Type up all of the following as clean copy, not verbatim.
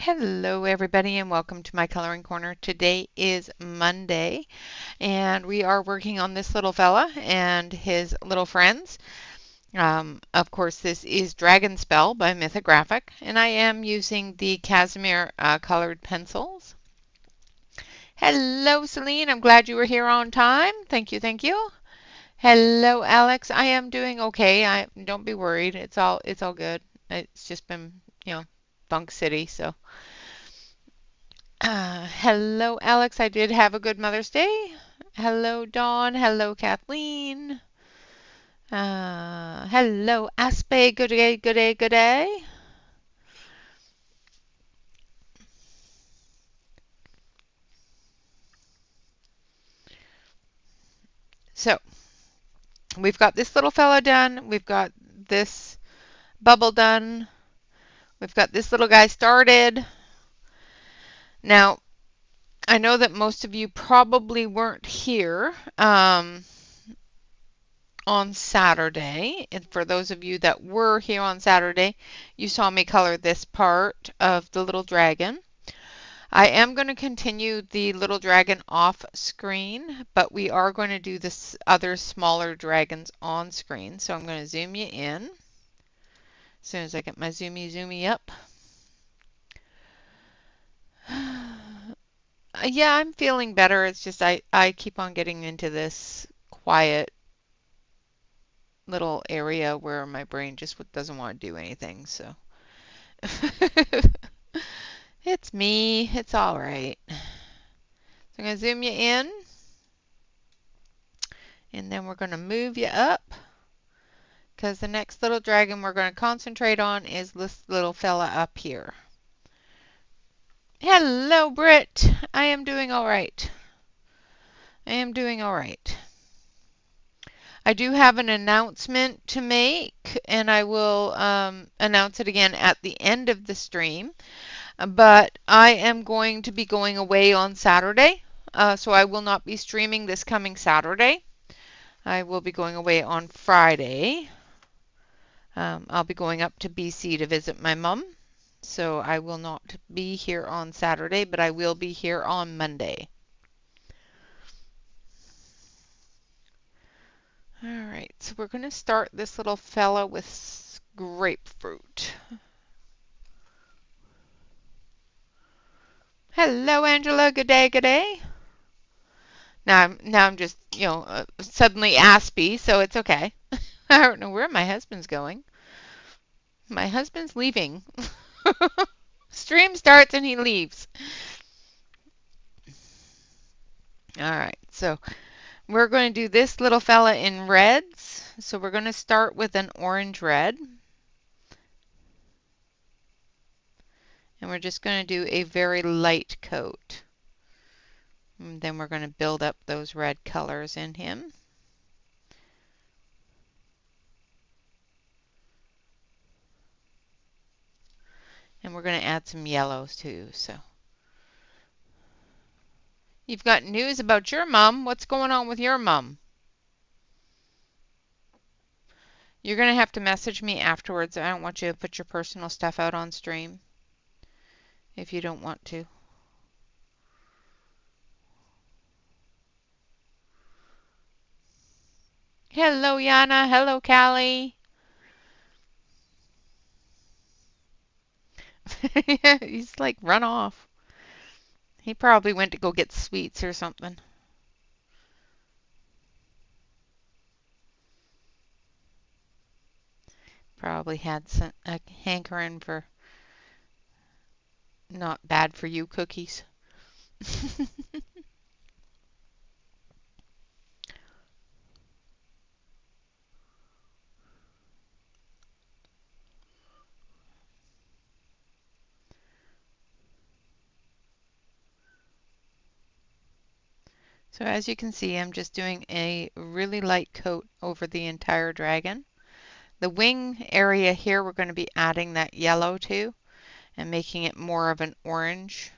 Hello everybody and welcome to my coloring corner. Today is Monday and we are working on this little fella and his little friends. Of course this is Dragon Spell by Mythographic and I am using the Casimir colored pencils. Hello Celine, I'm glad you were here on time. Thank you, thank you. Hello Alex, I am doing okay. Don't be worried. It's all good. It's just been, Bunk City, so hello, Alex. I did have a good Mother's Day. Hello, Dawn. Hello, Kathleen. Hello, Aspe. Good day, good day, good day. So, we've got this little fella done. We've got this bubble done. We've got this little guy started. Now, I know that most of you probably weren't here. On Saturday. And for those of you that were here on Saturday, you saw me color this part of the little dragon. I am going to continue the little dragon off screen, but we are going to do this other smaller dragons on screen. So I'm going to zoom you in as soon as I get my zoomy up. Yeah, I'm feeling better. It's just I keep on getting into this quiet little area where my brain just doesn't want to do anything. So it's me. It's all right. So I'm going to zoom you in, and then we're going to move you up, because the next little dragon we're going to concentrate on is this little fella up here. Hello, Britt. I am doing all right. I am doing all right. I do have an announcement to make, and I will announce it again at the end of the stream. But I am going to be going away on Saturday, so I will not be streaming this coming Saturday. I will be going away on Friday. I'll be going up to BC to visit my mom, so I will not be here on Saturday, but I will be here on Monday. All right, so we're going to start this little fella with grapefruit. Hello, Angela. Good day, good day. Now I'm just, suddenly aspy, so it's okay. I don't know where my husband's going. My husband's leaving. Stream starts and he leaves. All right, so we're going to do this little fella in reds. So we're going to start with an orange red. And we're just going to do a very light coat. And then we're going to build up those red colors in him. And we're going to add some yellows too. So you've got news about your mom. What's going on with your mom? You're going to have to message me afterwards. I don't want you to put your personal stuff out on stream if you don't want to. Hello, Yana. Hello, Callie. He's like run off. He probably went to go get sweets or something. Probably had a hankering for not bad for you cookies. So as you can see, I'm just doing a really light coat over the entire dragon. The wing area here, we're going to be adding that yellow to and making it more of an orange,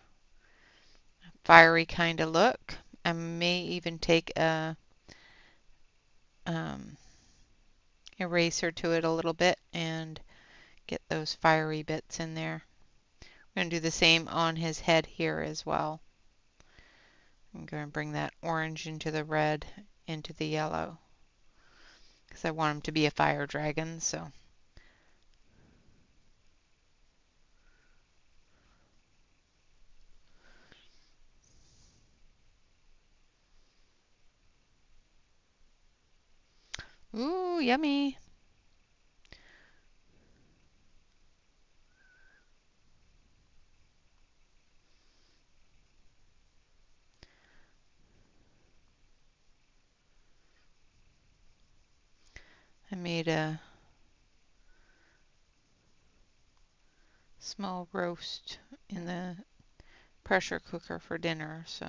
fiery kind of look. I may even take a eraser to it a little bit and get those fiery bits in there. going to do the same on his head here as well. I'm going to bring that orange into the red, into the yellow, because I want him to be a fire dragon. So. Ooh, yummy. I made a small roast in the pressure cooker for dinner, so.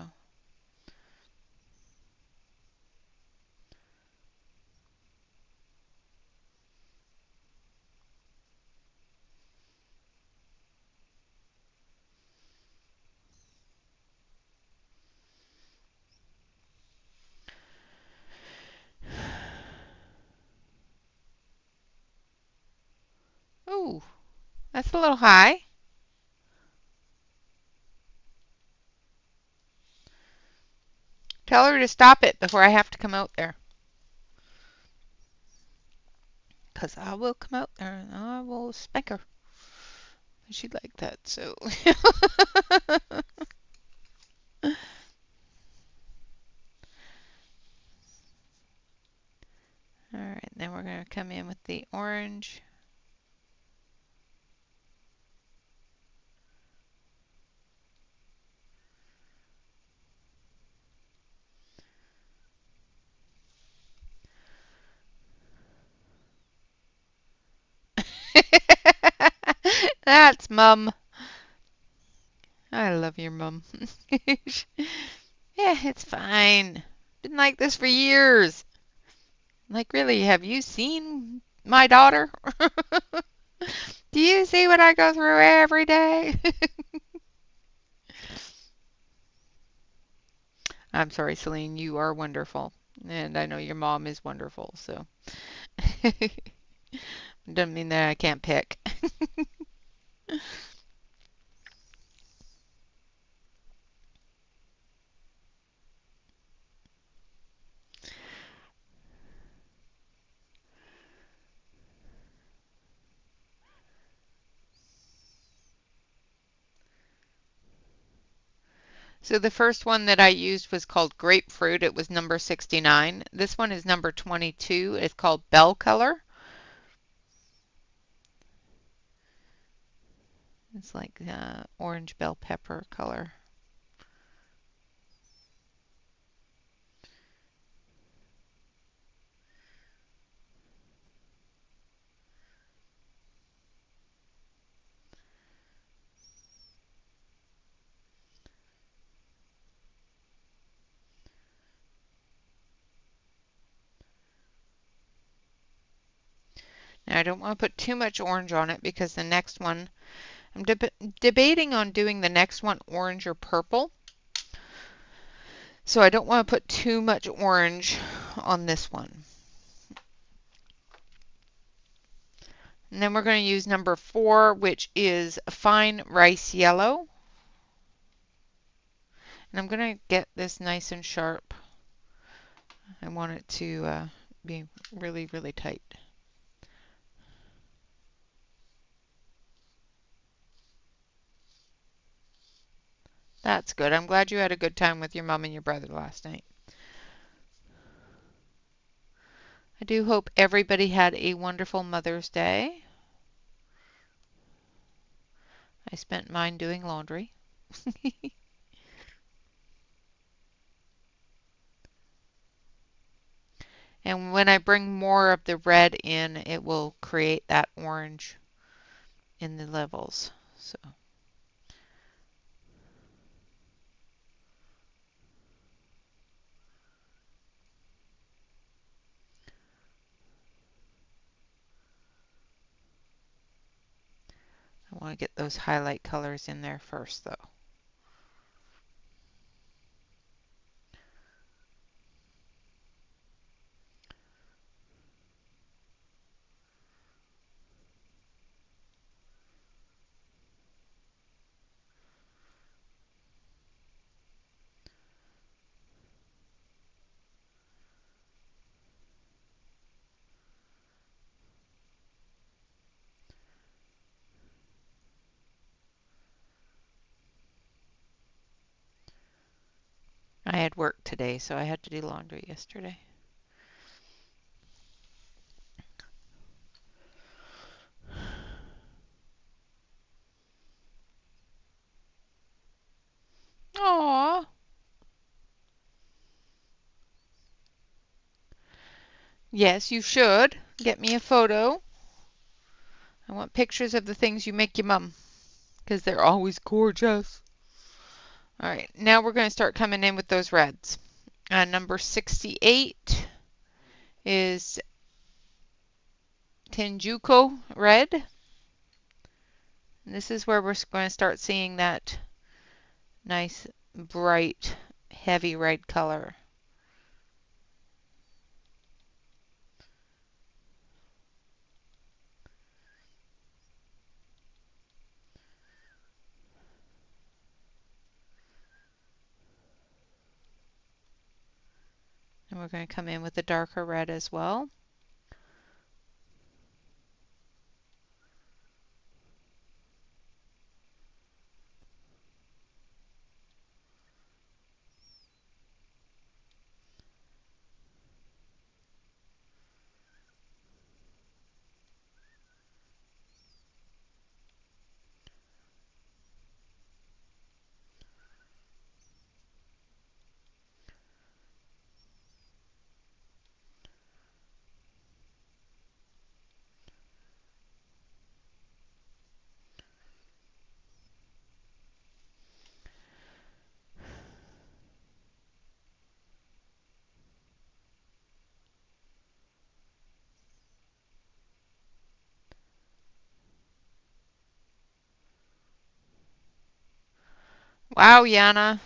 Ooh, that's a little high. Tell her to stop it before I have to come out there. Because I will come out there and I will spank her. She'd like that, so. Alright, then we're going to come in with the orange. That's Mum. I love your mum. Yeah, it's fine. Been like this for years. Like, really, have you seen my daughter? Do you see what I go through every day? I'm sorry, Celine, you are wonderful. And I know your mom is wonderful, so. Doesn't mean that I can't pick. So the first one that I used was called Grapefruit. It was number 69. This one is number 22. It's called Bell Color. It's like orange bell pepper color. Now I don't want to put too much orange on it because the next one, I'm debating on doing the next one orange or purple. So I don't want to put too much orange on this one. And then we're going to use number 4, which is fine rice yellow. And I'm going to get this nice and sharp. I want it to be really, really tight. That's good. I'm glad you had a good time with your mom and your brother last night. I do hope everybody had a wonderful Mother's Day. I spent mine doing laundry. And when I bring more of the red in, it will create that orange in the levels. So. I want to get those highlight colors in there first, though. I had work today, so I had to do laundry yesterday. Aww. Yes, you should. Get me a photo. I want pictures of the things you make your mum, because they're always gorgeous. All right, now we're going to start coming in with those reds. Number 68 is Tinjuko red. And this is where we're going to start seeing that nice, bright, heavy red color. And we're going to come in with a darker red as well. Wow, Yana.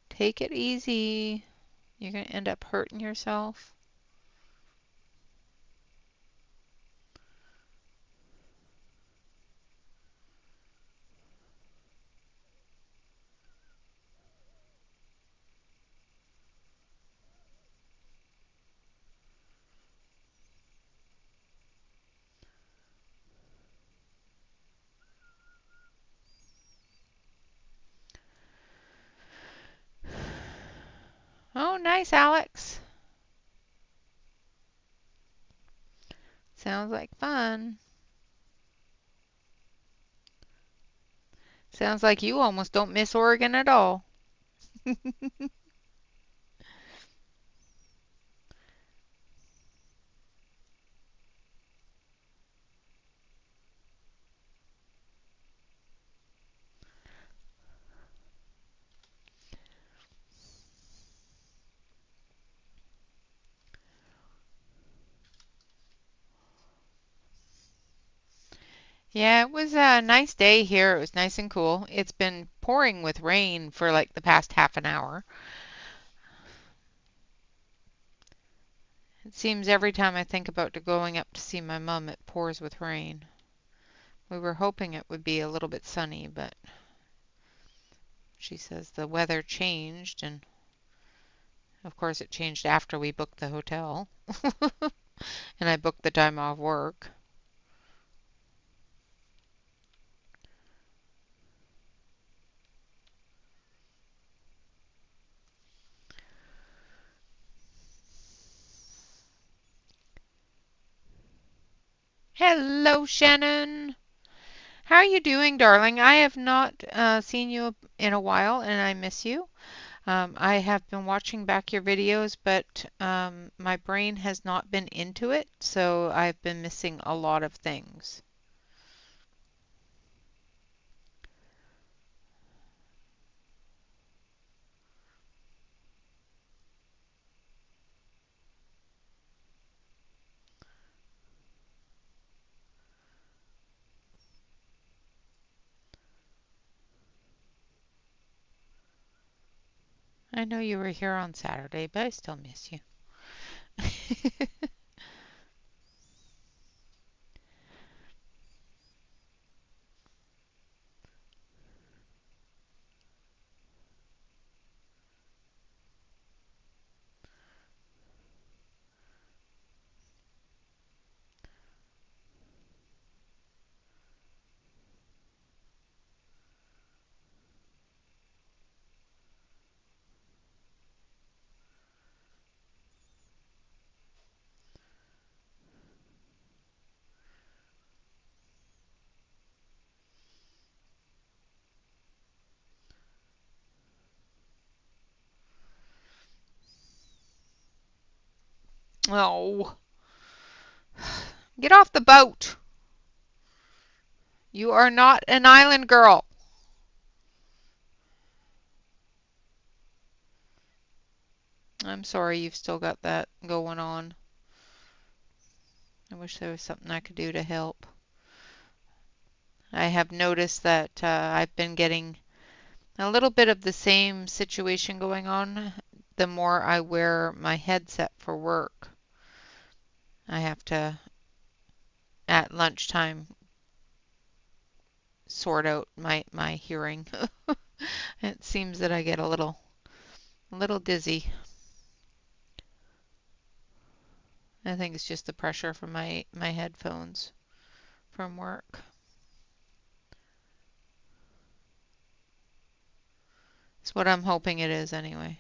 Take it easy. You're going to end up hurting yourself. Oh, nice, Alex. Sounds like fun. Sounds like you almost don't miss Oregon at all. Yeah, it was a nice day here. It was nice and cool. It's been pouring with rain for like the past half an hour. It seems every time I think about going up to see my mum, it pours with rain. We were hoping it would be a little bit sunny, but she says the weather changed, and of course it changed after we booked the hotel. And I booked the time off work. Hello, Shannon. How are you doing, darling? I have not seen you in a while, and I miss you. I have been watching back your videos, but my brain has not been into it, so I've been missing a lot of things. I know you were here on Saturday, but I still miss you. Oh, get off the boat. You are not an island girl. I'm sorry you've still got that going on. I wish there was something I could do to help. I have noticed that I've been getting a little bit of the same situation going on the more I wear my headset for work. I have to, at lunchtime, sort out my hearing. It seems that I get a little dizzy. I think it's just the pressure from my headphones from work. It's what I'm hoping it is anyway.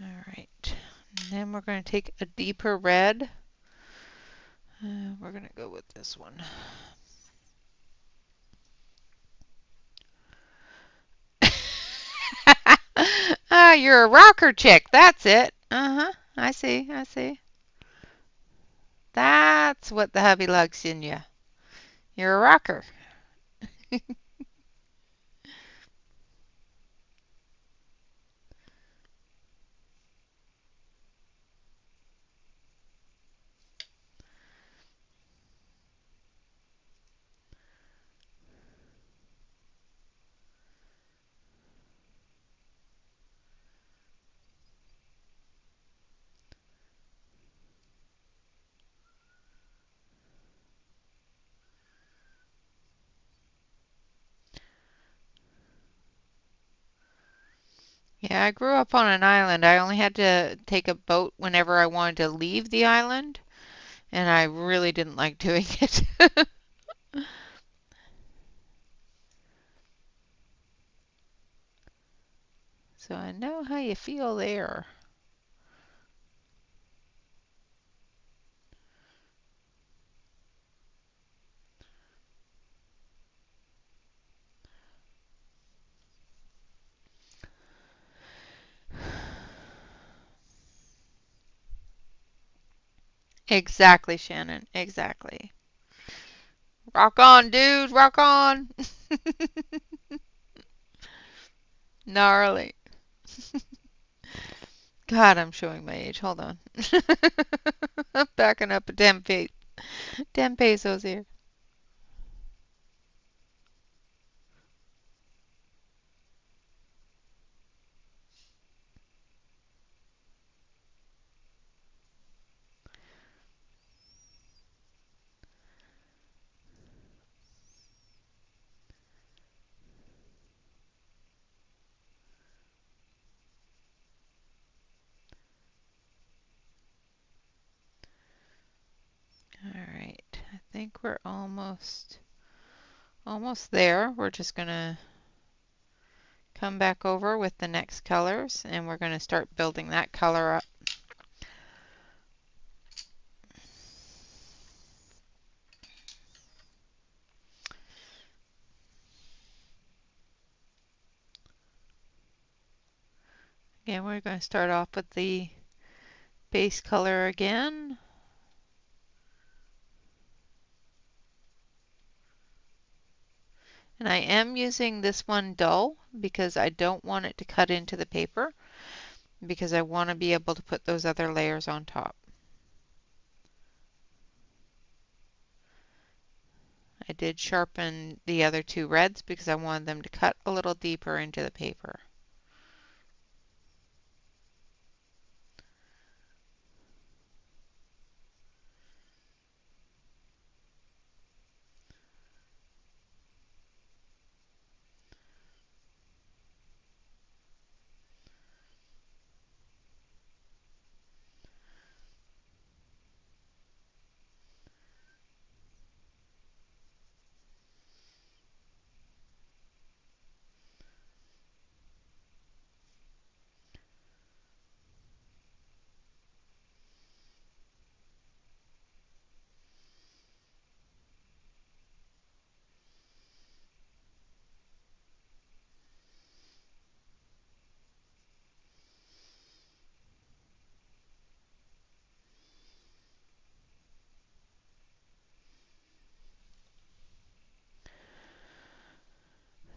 All right. And then we're going to take a deeper red. We're going to go with this one. Ah, you're a rocker chick. That's it. Uh-huh. I see. I see. That's what the hubby likes in you. You're a rocker. Yeah, I grew up on an island. I only had to take a boat whenever I wanted to leave the island, and I really didn't like doing it. So I know how you feel there. Exactly, Shannon. Exactly. Rock on, dude. Rock on. Gnarly. God, I'm showing my age. Hold on. I'm backing up a 10 feet. 10 pesos here. All right. I think we're almost there. We're just going to come back over with the next colors and we're going to start building that color up. Again, we're going to start off with the base color again. And I am using this one dull because I don't want it to cut into the paper because I want to be able to put those other layers on top. I did sharpen the other two reds because I wanted them to cut a little deeper into the paper.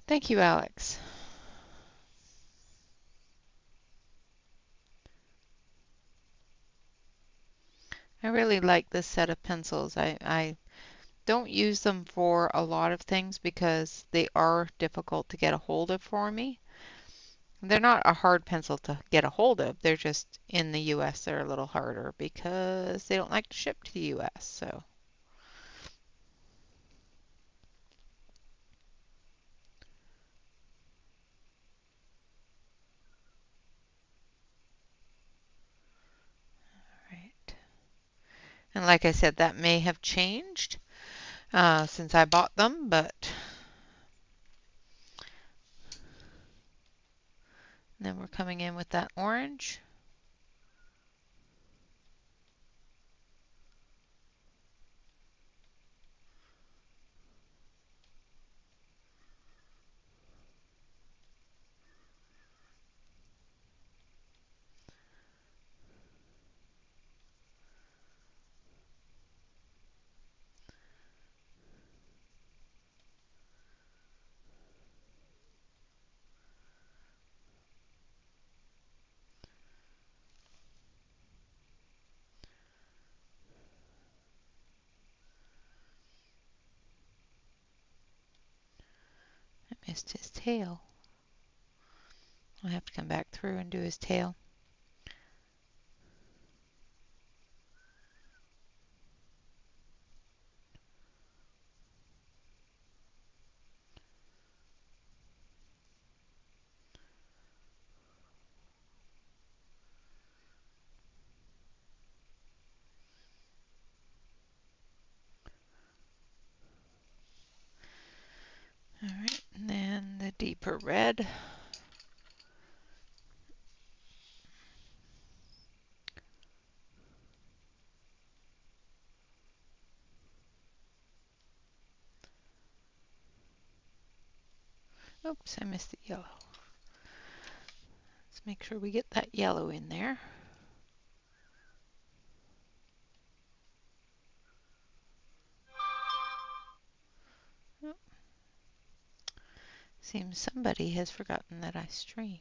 Thank you, Alex. I really like this set of pencils. I don't use them for a lot of things because they are difficult to get a hold of for me. They're not a hard pencil to get a hold of. They're just in the US they're a little harder because they don't like to ship to the US. So, right. And like I said, that may have changed since I bought them, but then we're coming in with that orange. I missed his tail. I'll have to come back through and do his tail. All right, and then the deeper red. Oops, I missed the yellow. Let's make sure we get that yellow in there. Oh, seems somebody has forgotten that I stream.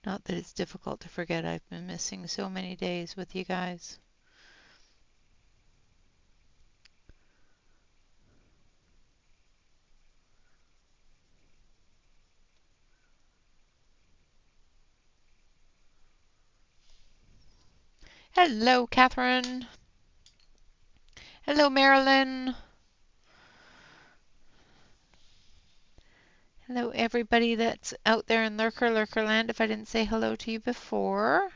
Not that it's difficult to forget. I've been missing so many days with you guys. Hello, Catherine. Hello, Marilyn. Hello, everybody that's out there in Lurkerland, if I didn't say hello to you before.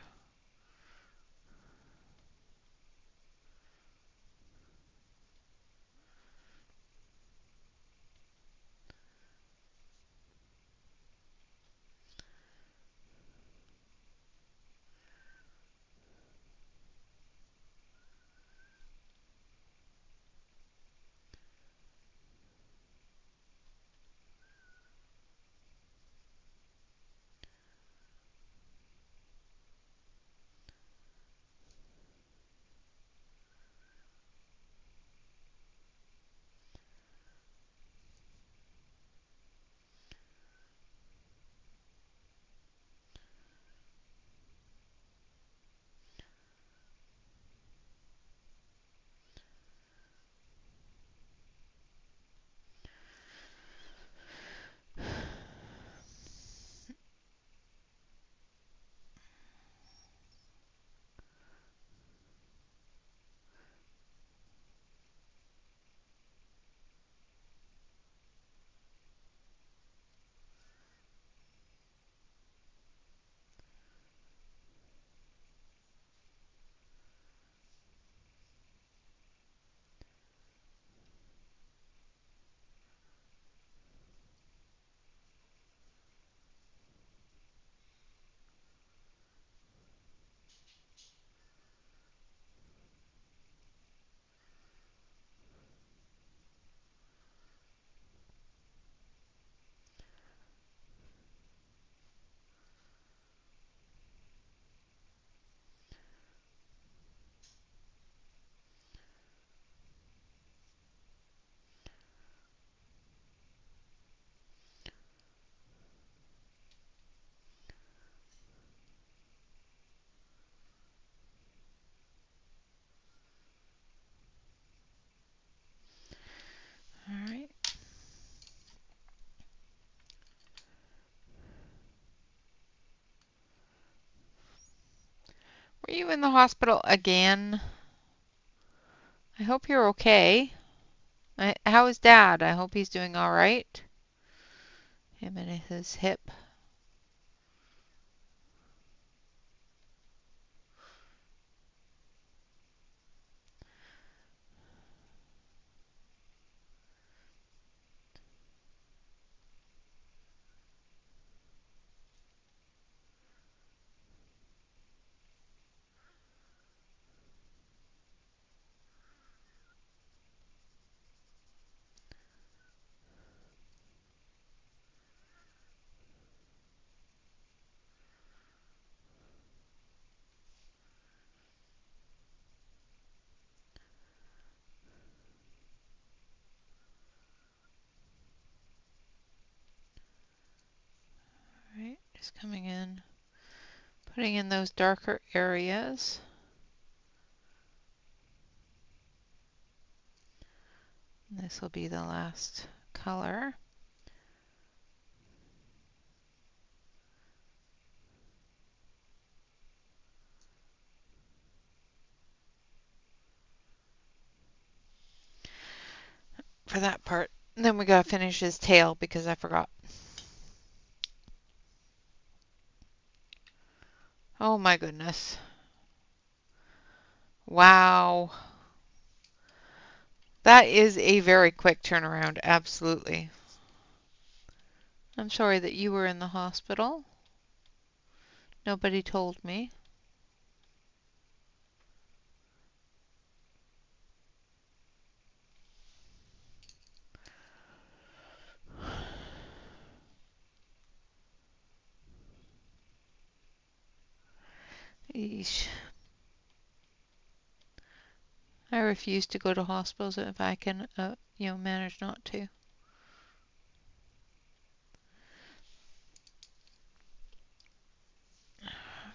you in the hospital again? I hope you're okay. How is Dad? I hope he's doing all right. Him and his hip. All right, just coming in, putting in those darker areas. This will be the last color. For that part. And then we gotta finish his tail because I forgot. Oh my goodness. Wow. That is a very quick turnaround, absolutely. I'm sorry that you were in the hospital. Nobody told me. Eesh. I refuse to go to hospitals if I can, manage not to.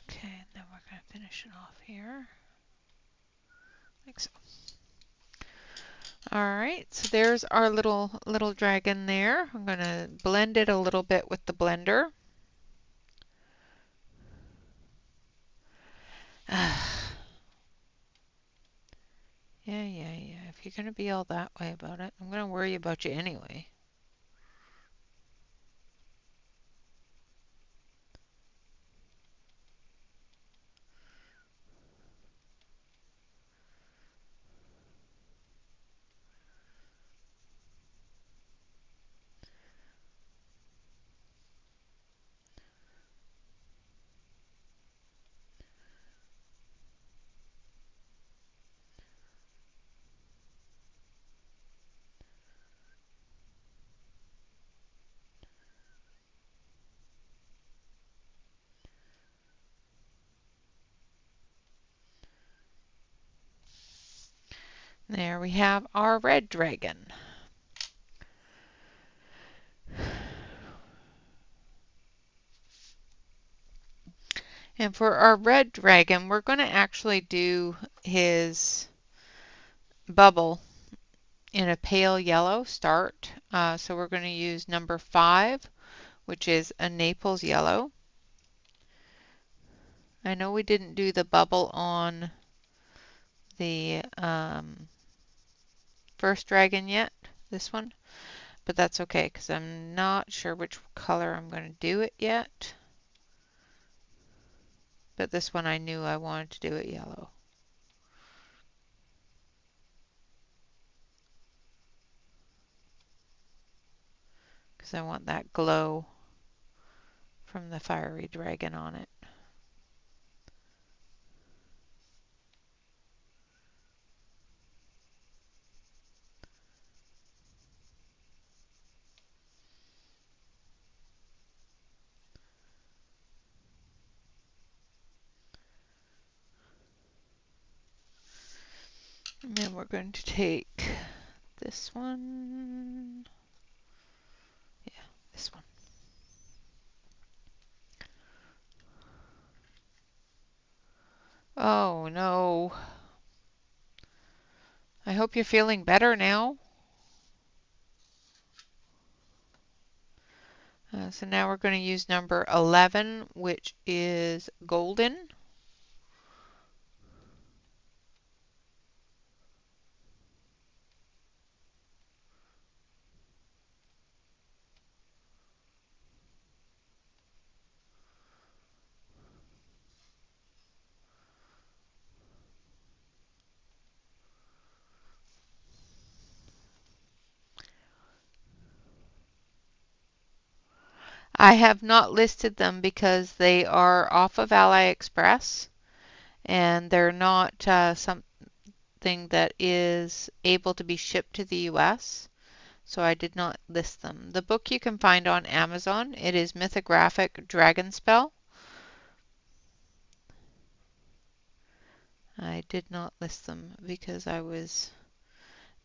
Okay, then we're gonna finish it off here. Like so. All right, so there's our little dragon there. I'm gonna blend it a little bit with the blender. Yeah. If you're gonna be all that way about it, I'm gonna worry about you anyway. There we have our red dragon. And for our red dragon, we're going to actually do his bubble in a pale yellow start. So we're going to use number 5, which is a Naples yellow. I know we didn't do the bubble on the first dragon yet, this one, but that's okay because I'm not sure which color I'm going to do it yet. But this one I knew I wanted to do it yellow. Because I want that glow from the fiery dragon on it. And then we're going to take this one. Yeah, this one. Oh no. I hope you're feeling better now. So now we're going to use number 11, which is golden. I have not listed them because they are off of AliExpress and they're not something that is able to be shipped to the US. So I did not list them. The book you can find on Amazon. It is Mythographic Dragon Spell. I did not list them because I was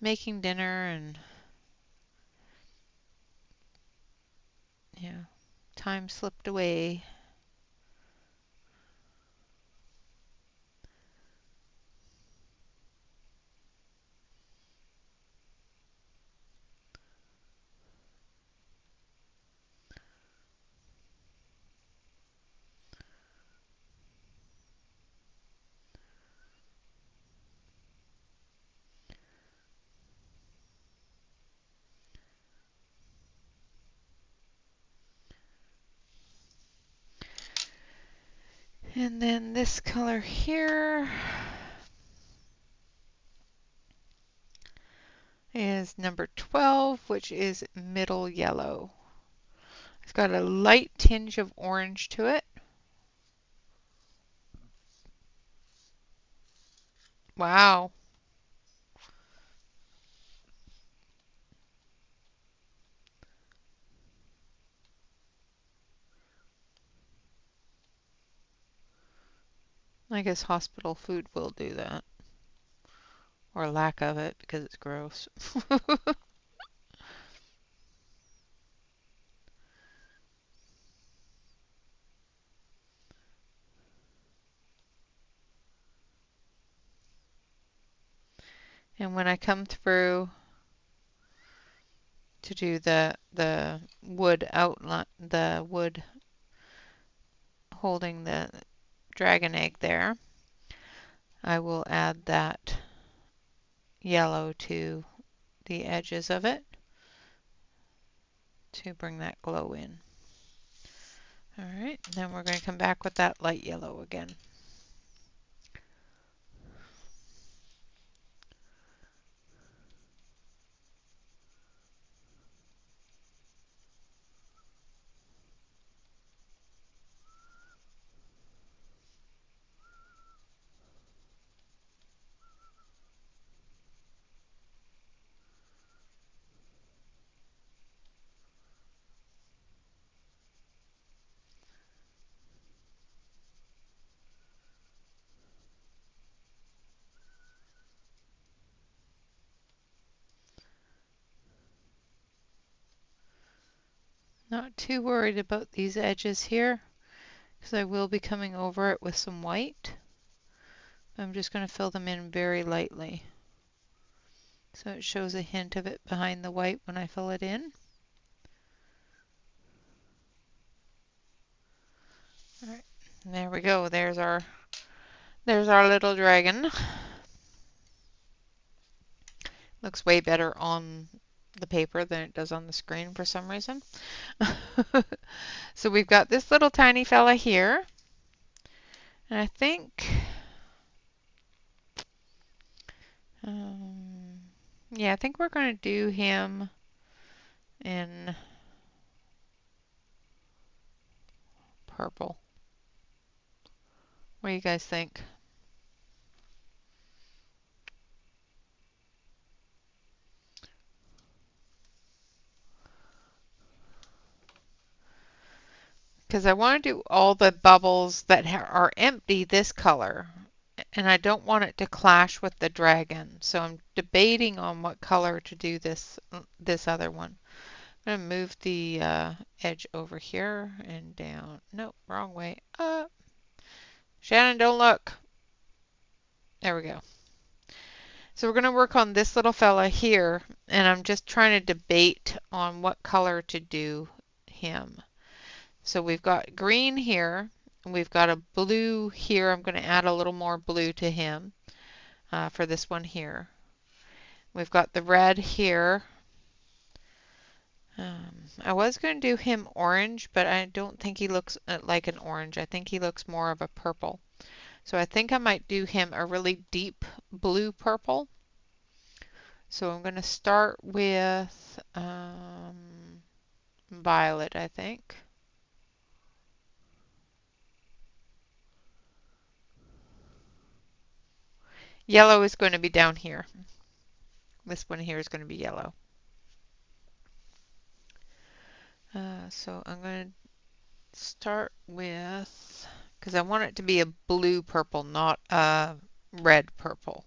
making dinner and yeah, time slipped away. And then this color here is number 12, which is middle yellow. It's got a light tinge of orange to it. Wow. I guess hospital food will do that. Or lack of it because it's gross. And when I come through to do the wood outline, the wood holding the dragon egg there, I will add that yellow to the edges of it to bring that glow in. Alright, then we're going to come back with that light yellow again. Not too worried about these edges here because I will be coming over it with some white. I'm just going to fill them in very lightly. So it shows a hint of it behind the white when I fill it in. Alright, there we go. There's our little dragon. Looks way better on the paper than it does on the screen for some reason. So we've got this little tiny fella here. And I think, yeah, I think we're going to do him in purple. What do you guys think? Because I want to do all the bubbles that are empty this color. And I don't want it to clash with the dragon. So I'm debating on what color to do this other one. I'm going to move the edge over here and down. Nope, wrong way. Up. Shannon, don't look. There we go. So we're going to work on this little fella here, and I'm just trying to debate on what color to do him. So we've got green here, and we've got a blue here. I'm going to add a little more blue to him for this one here. We've got the red here. I was going to do him orange, but I don't think he looks like an orange. I think he looks more of a purple. So I think I might do him a really deep blue purple. So I'm going to start with violet, I think. Yellow is going to be down here. This one here is going to be yellow. So I'm going to start with, because I want it to be a blue purple, not a red purple.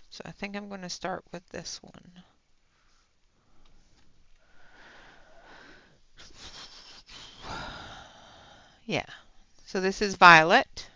So I think I'm going to start with this one. Yeah, so this is violet.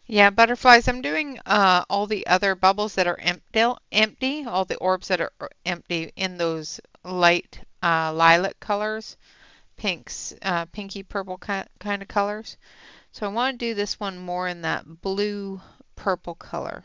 Yeah, butterflies. I'm doing all the other bubbles that are empty, all the orbs that are empty in those light lilac colors, pinks, pinky purple kind of colors. So I want to do this one more in that blue purple color.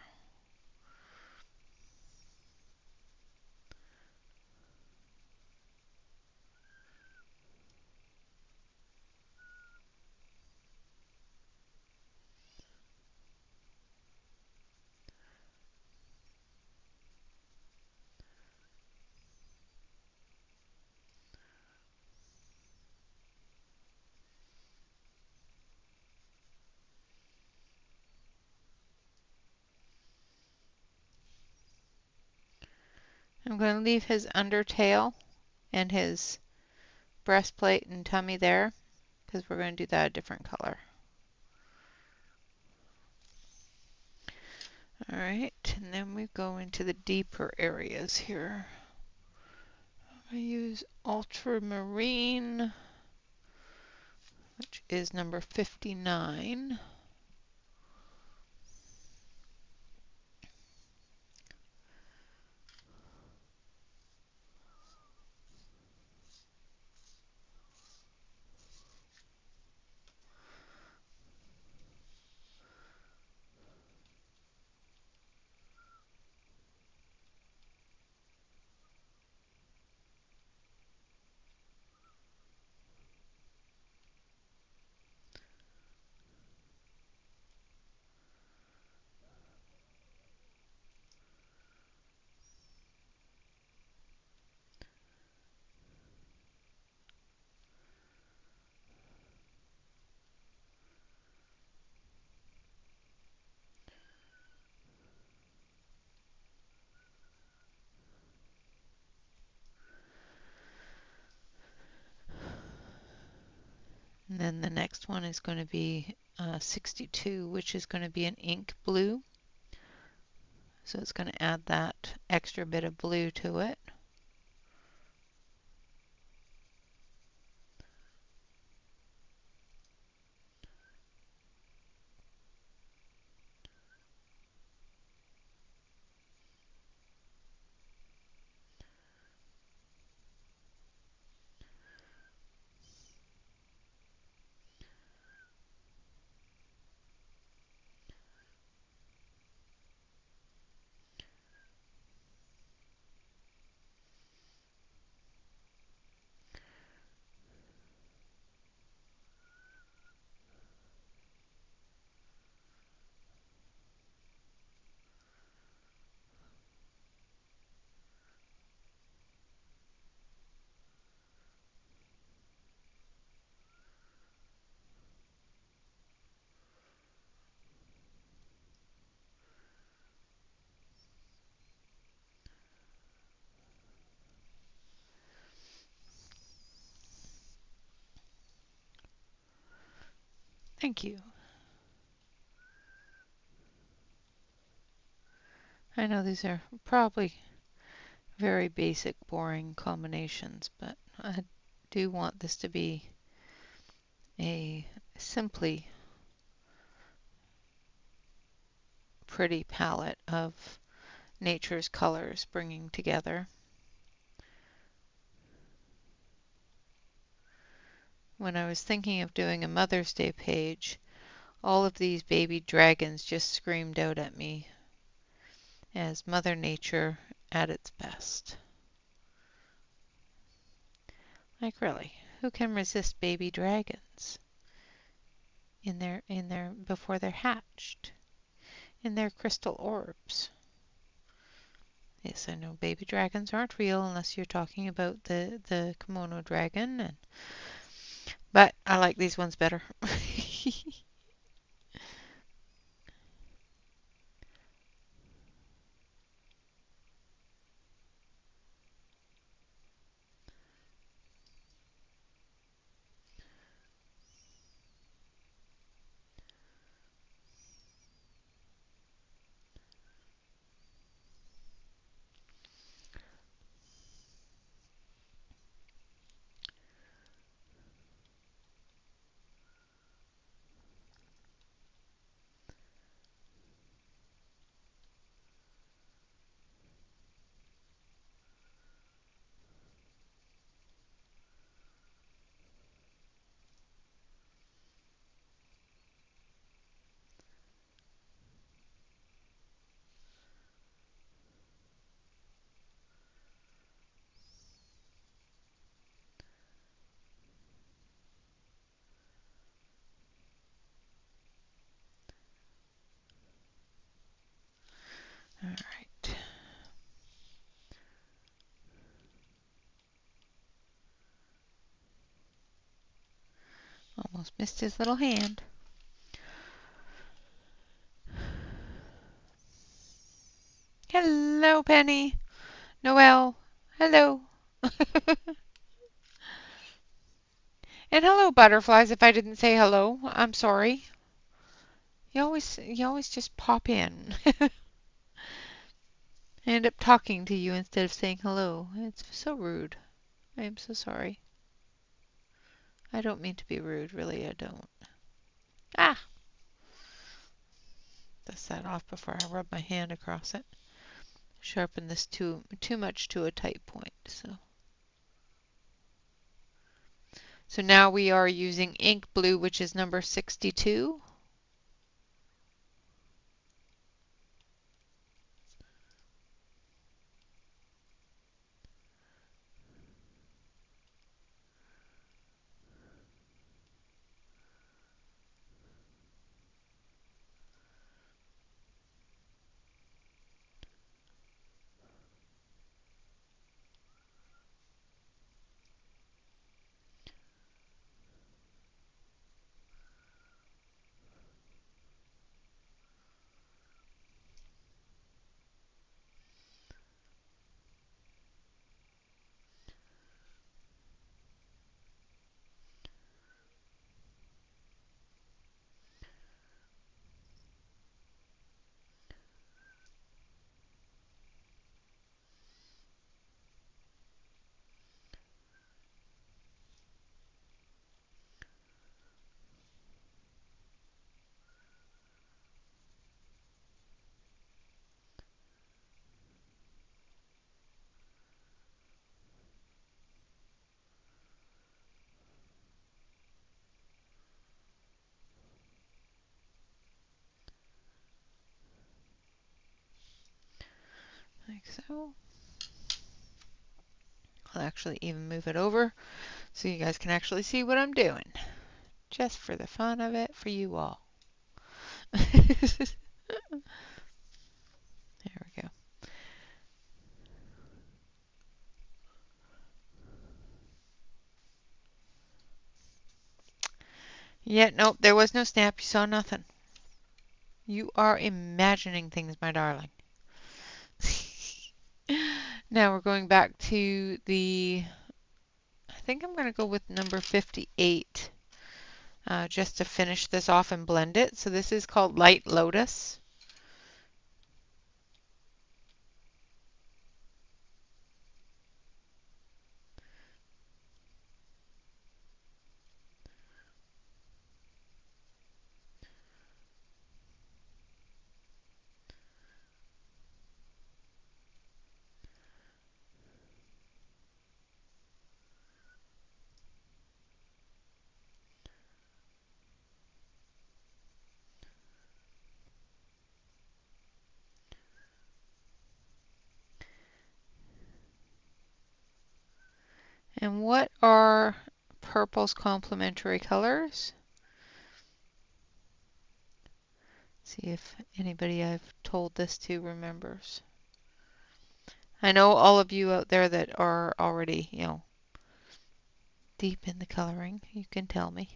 I'm going to leave his undertail and his breastplate and tummy there because we're going to do that a different color. All right, and then we go into the deeper areas here. I use ultramarine, which is number 59. And then the next one is going to be 62, which is going to be an ink blue. So it's going to add that extra bit of blue to it. Thank you. I know these are probably very basic, boring combinations, but I do want this to be a simply pretty palette of nature's colors bringing together. When I was thinking of doing a Mother's Day page, all of these baby dragons just screamed out at me as Mother Nature at its best. Like really, who can resist baby dragons in their before they're hatched, in their crystal orbs? Yes, I know baby dragons aren't real unless you're talking about the kimono dragon, but I like these ones better. All right. Almost missed his little hand. Hello, Penny. Noelle. Hello. And hello, butterflies. If I didn't say hello, I'm sorry. You always just pop in. I end up talking to you instead of saying hello. It's so rude. I am so sorry. I don't mean to be rude, really, I don't. Ah! Dust that off before I rub my hand across it. Sharpen this too much to a tight point. So now we are using ink blue, which is number 62. Like so. I'll actually even move it over so you guys can actually see what I'm doing. Just for the fun of it for you all. There we go. Yeah, nope, there was no snap. You saw nothing. You are imagining things, my darling. Now we're going back to I think I'm going to go with number 58 just to finish this off and blend it. So this is called Light Lotus. And what are purple's complementary colors? See if anybody I've told this to remembers. I know all of you out there that are already, deep in the coloring, you can tell me.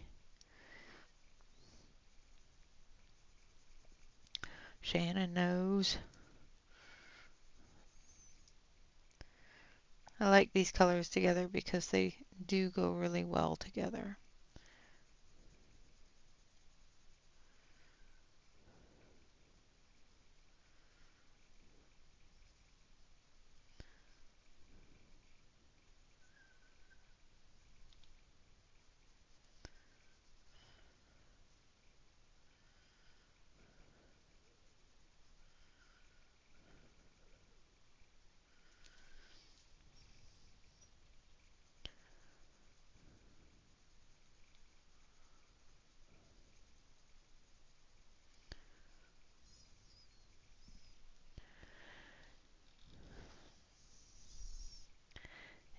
Shannon knows. I like these colors together because they do go really well together.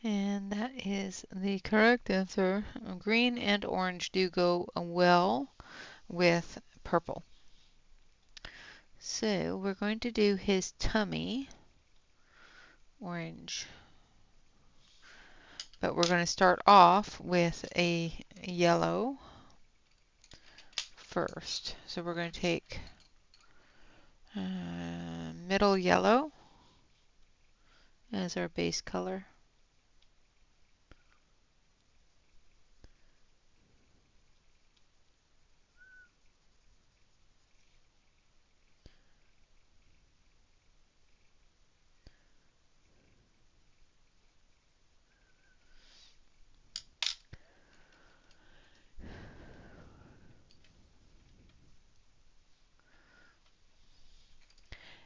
And that is the correct answer. Green and orange do go well with purple. So we're going to do his tummy orange. But we're going to start off with a yellow first. So we're going to take middle yellow as our base color.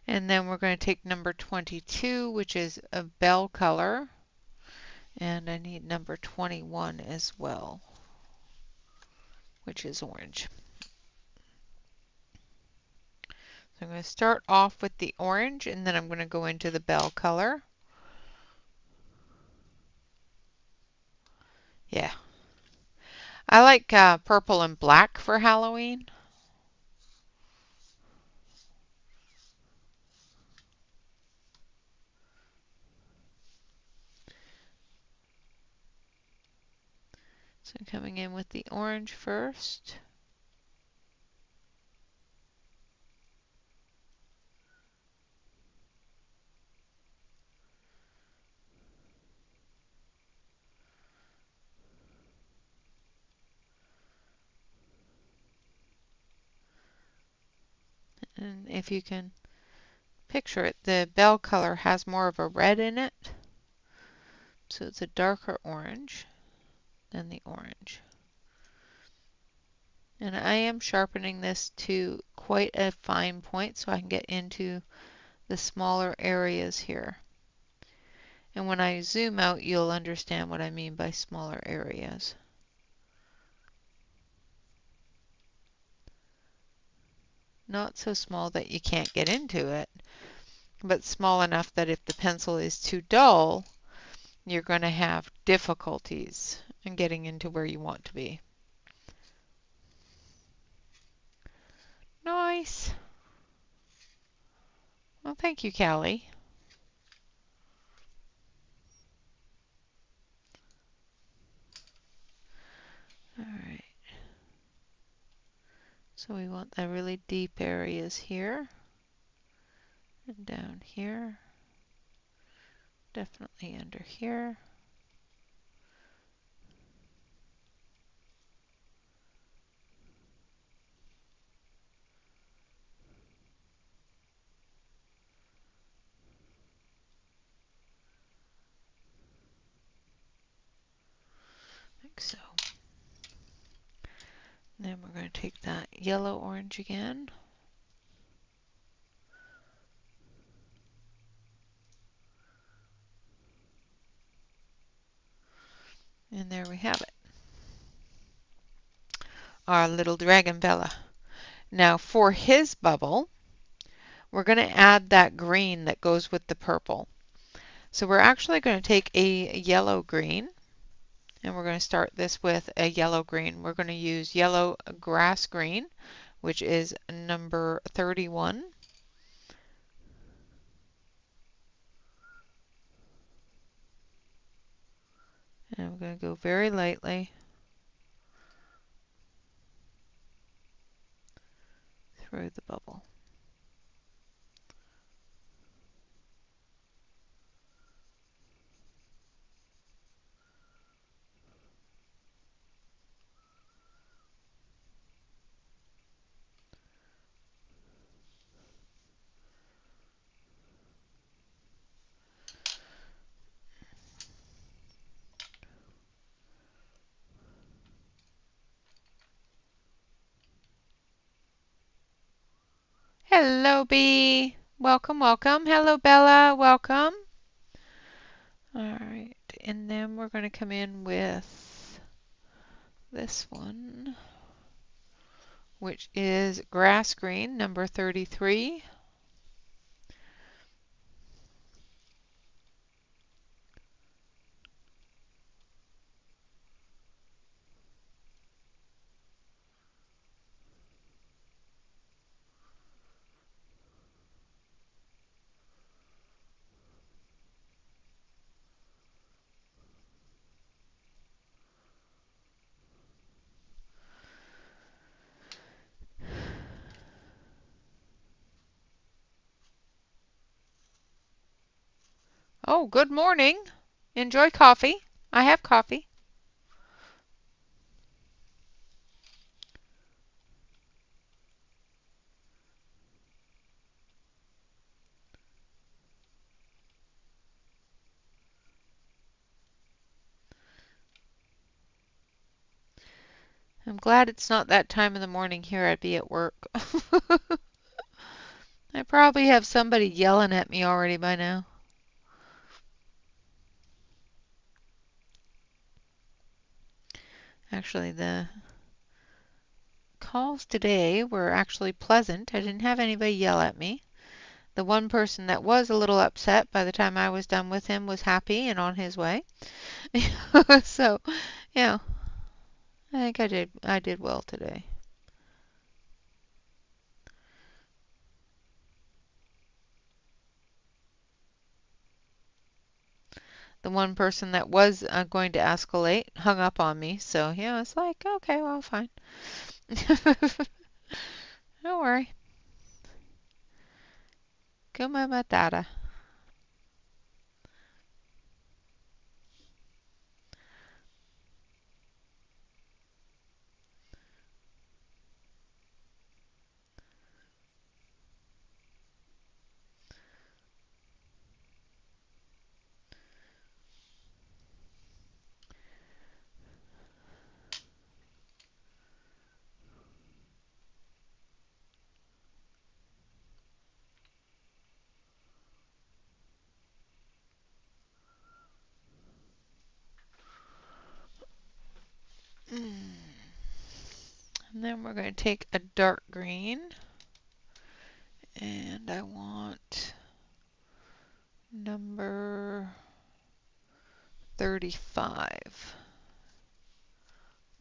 And then we're going to take number 22, which is a bell color. And I need number 21 as well, which is orange. So I'm going to start off with the orange, and then I'm going to go into the bell color. Yeah. I like purple and black for Halloween. So I'm coming in with the orange first. And if you can picture it, the bell color has more of a red in it. So it's a darker orange than the orange. And I am sharpening this to quite a fine point so I can get into the smaller areas here. And when I zoom out, you'll understand what I mean by smaller areas. Not so small that you can't get into it, but small enough that if the pencil is too dull, you're going to have difficulties in getting into where you want to be. Nice. Well, thank you, Callie. All right. So we want the really deep areas here and down here. Definitely under here. Like so. Then we're going to take that yellow orange again. And there we have it. Our little dragon Bella. Now for his bubble, we're going to add that green that goes with the purple. So we're actually going to take a yellow green And we're going to start this with a yellow green. We're going to use yellow grass green, which is number 31. And I'm going to go very lightly through the bubble. Hello, Bee. Welcome, welcome. Hello, Bella. Welcome. All right, and then we're going to come in with this one, which is grass green, number 33. Oh, good morning. Enjoy coffee. I have coffee. I'm glad it's not that time in the morning here. I'd be at work. I probably have somebody yelling at me already by now. Actually, the calls today were actually pleasant. I didn't have anybody yell at me. The one person that was a little upset by the time I was done with him was happy and on his way. So, yeah, I think I did well today. The one person that was going to escalate hung up on me. So, yeah, it's like, okay, well, fine. Don't worry. Kuma matata. And then we're going to take a dark green. And I want number 35.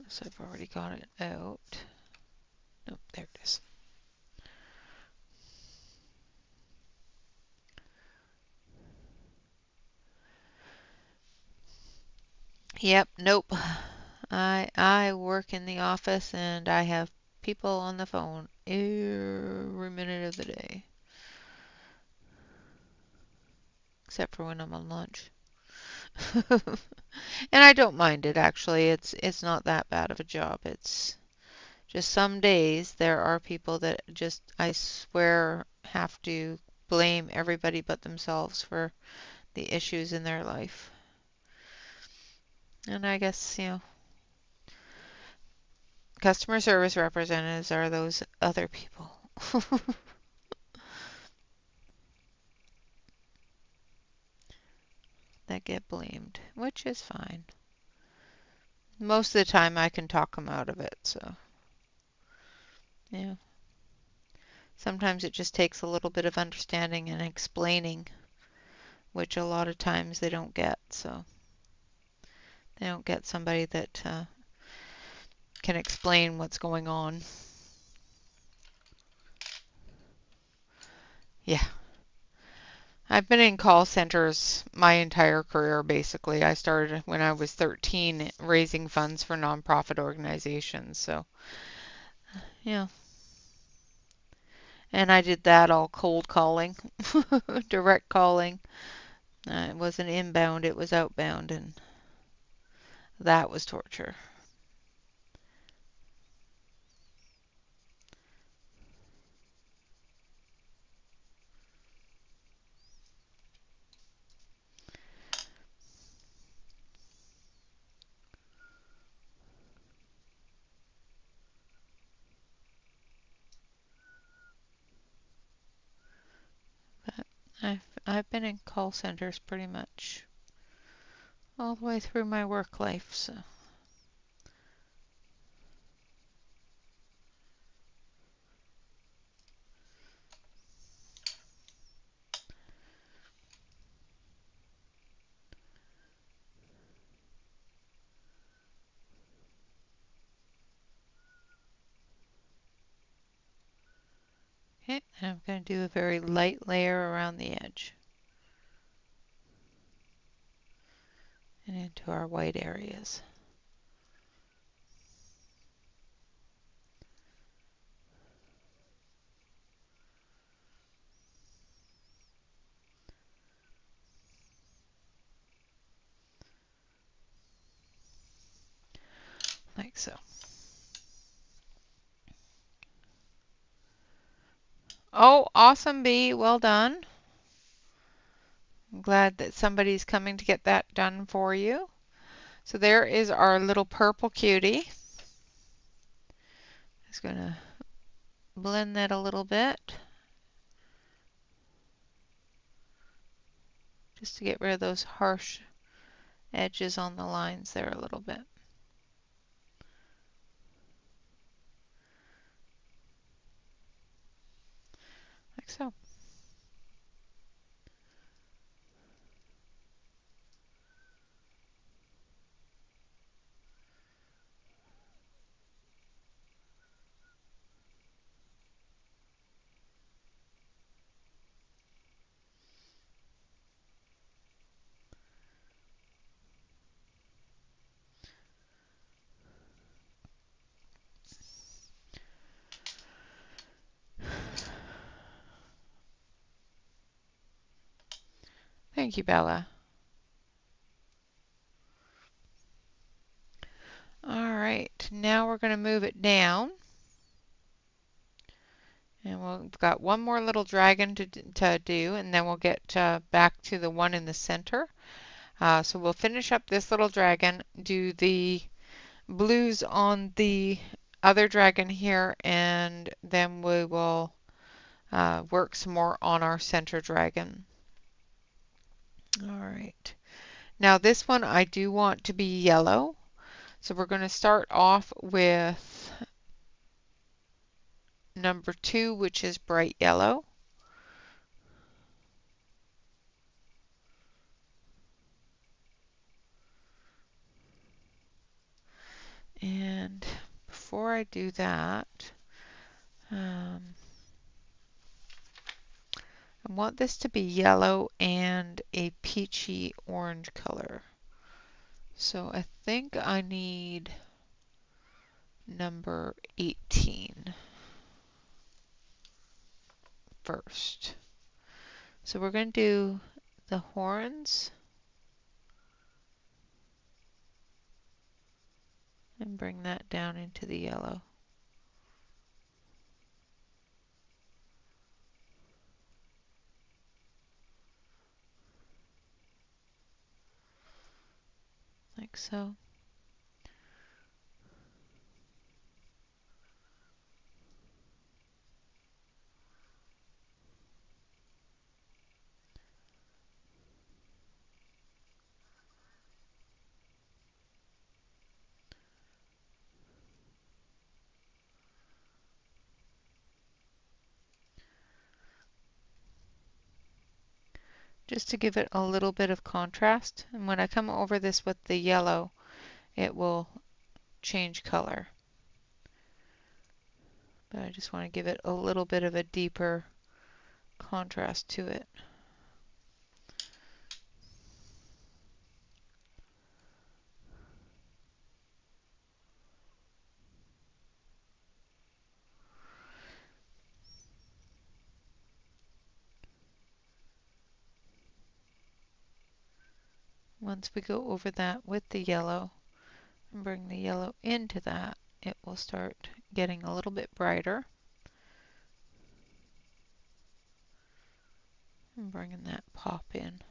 So I've already got it out. Nope, there it is. Yep, nope. I work in the office and I have people on the phone every minute of the day. Except for when I'm on lunch. And I don't mind it actually. It's not that bad of a job. It's just some days there are people that just, I swear, have to blame everybody but themselves for the issues in their life. And I guess, customer service representatives are those other people that get blamed, which is fine. Most of the time I can talk them out of it, so yeah. Sometimes it just takes a little bit of understanding and explaining, which a lot of times they don't get, so They don't get somebody that can explain what's going on. Yeah. I've been in call centers my entire career, basically. I started when I was 13 raising funds for nonprofit organizations. So, yeah. And I did that all cold calling, direct calling. It wasn't inbound, it was outbound, and that was torture. But I've been in call centers pretty much all the way through my work life, so. Okay, I'm going to do a very light layer around the edge and into our white areas. Like so. Oh, awesome, Bee. Well done. I'm glad that somebody's coming to get that done for you. So there is our little purple cutie. Just going to blend that a little bit just to get rid of those harsh edges on the lines there a little bit. Like so. Thank you, Bella. All right, now we're going to move it down. And we've got one more little dragon to do, and then we'll get back to the one in the center. So we'll finish up this little dragon, do the blues on the other dragon here, and then we will work some more on our center dragon. All right. Now this one I do want to be yellow. So we're going to start off with number 2, which is bright yellow. And before I do that, I want this to be yellow and a peachy orange color. So I think I need number 18 first. So we're going to do the horns and bring that down into the yellow. Like so. Just to give it a little bit of contrast. And when I come over this with the yellow, it will change color. But I just want to give it a little bit of a deeper contrast to it. Once we go over that with the yellow and bring the yellow into that, it will start getting a little bit brighter. And bringing that pop in.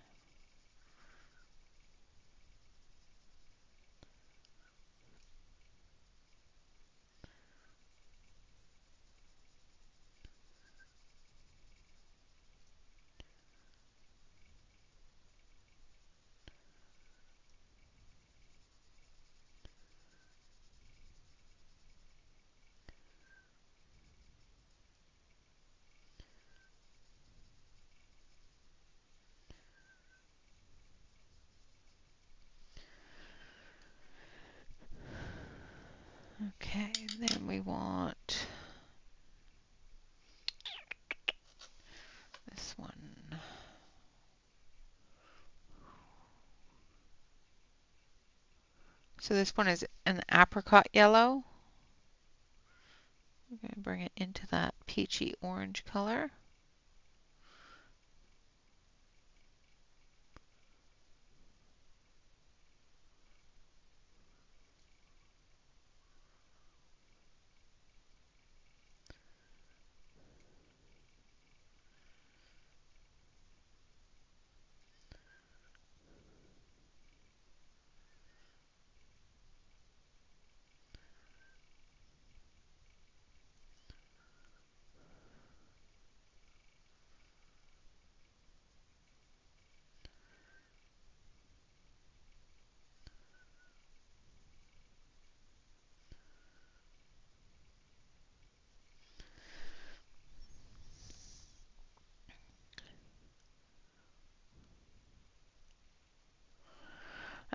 Okay, then we want this one. So this one is an apricot yellow. We're going to bring it into that peachy orange color.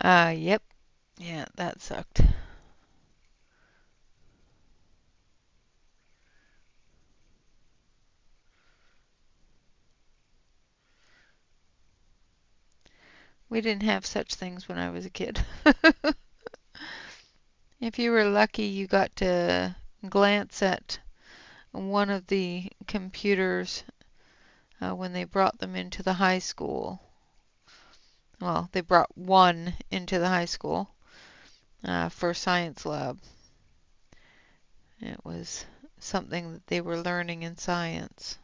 Yep. Yeah, that sucked. We didn't have such things when I was a kid. If you were lucky, you got to glance at one of the computers when they brought them into the high school. Well, they brought one into the high school for science lab. It was something that they were learning in science.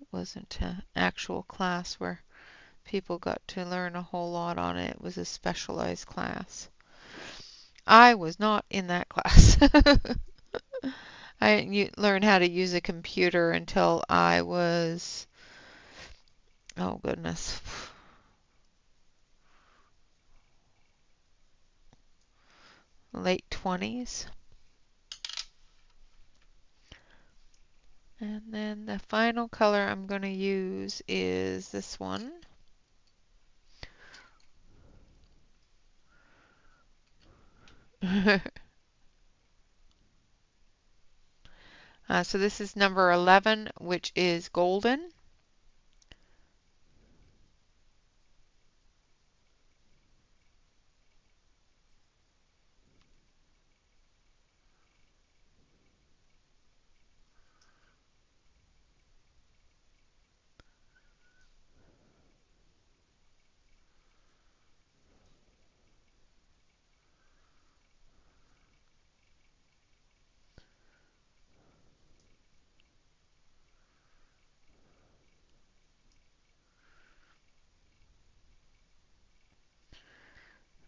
It wasn't an actual class where people got to learn a whole lot on it. It was a specialized class. I was not in that class. I didn't learn how to use a computer until I was, oh goodness, late 20s. And then the final color I'm going to use is this one. So this is number 11, which is golden.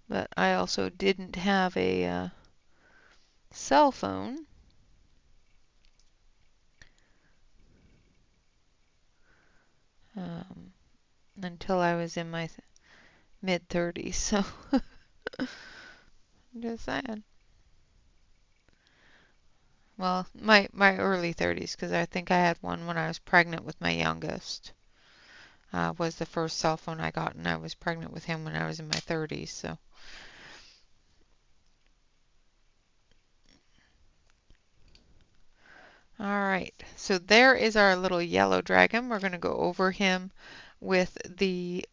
But I also didn't have a cell phone um, until I was in my mid-30s. So I'm just saying. Well, my early 30s, because I think I had one when I was pregnant with my youngest. was the first cell phone I got, and I was pregnant with him when I was in my 30s. So, all right. So there is our little yellow dragon. We're going to go over him with the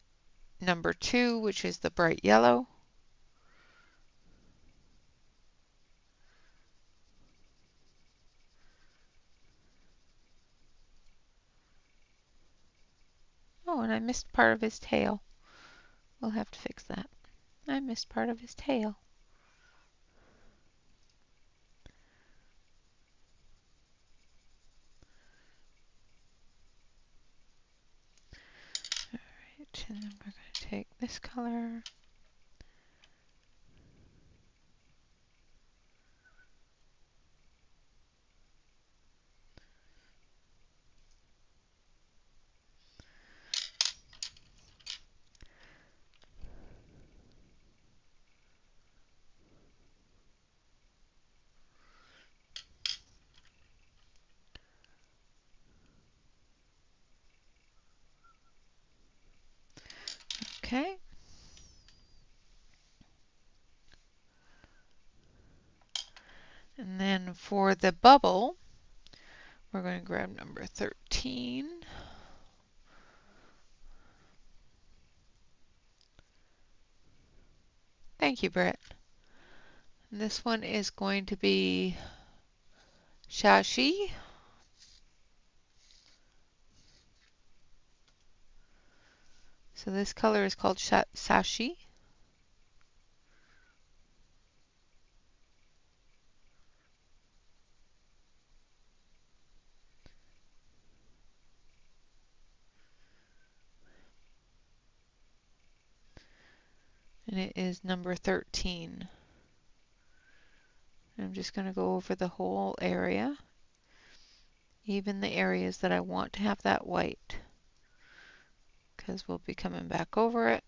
number 2, which is the bright yellow. Oh, and I missed part of his tail. We'll have to fix that. I missed part of his tail. All right, and then we're going to take this color. Okay. And then for the bubble, we're going to grab number 13. Thank you, Britt. And this one is going to be Shashi. So this color is called Sashi. And it is number 13. I'm just going to go over the whole area, even the areas that I want to have that white, because we'll be coming back over it.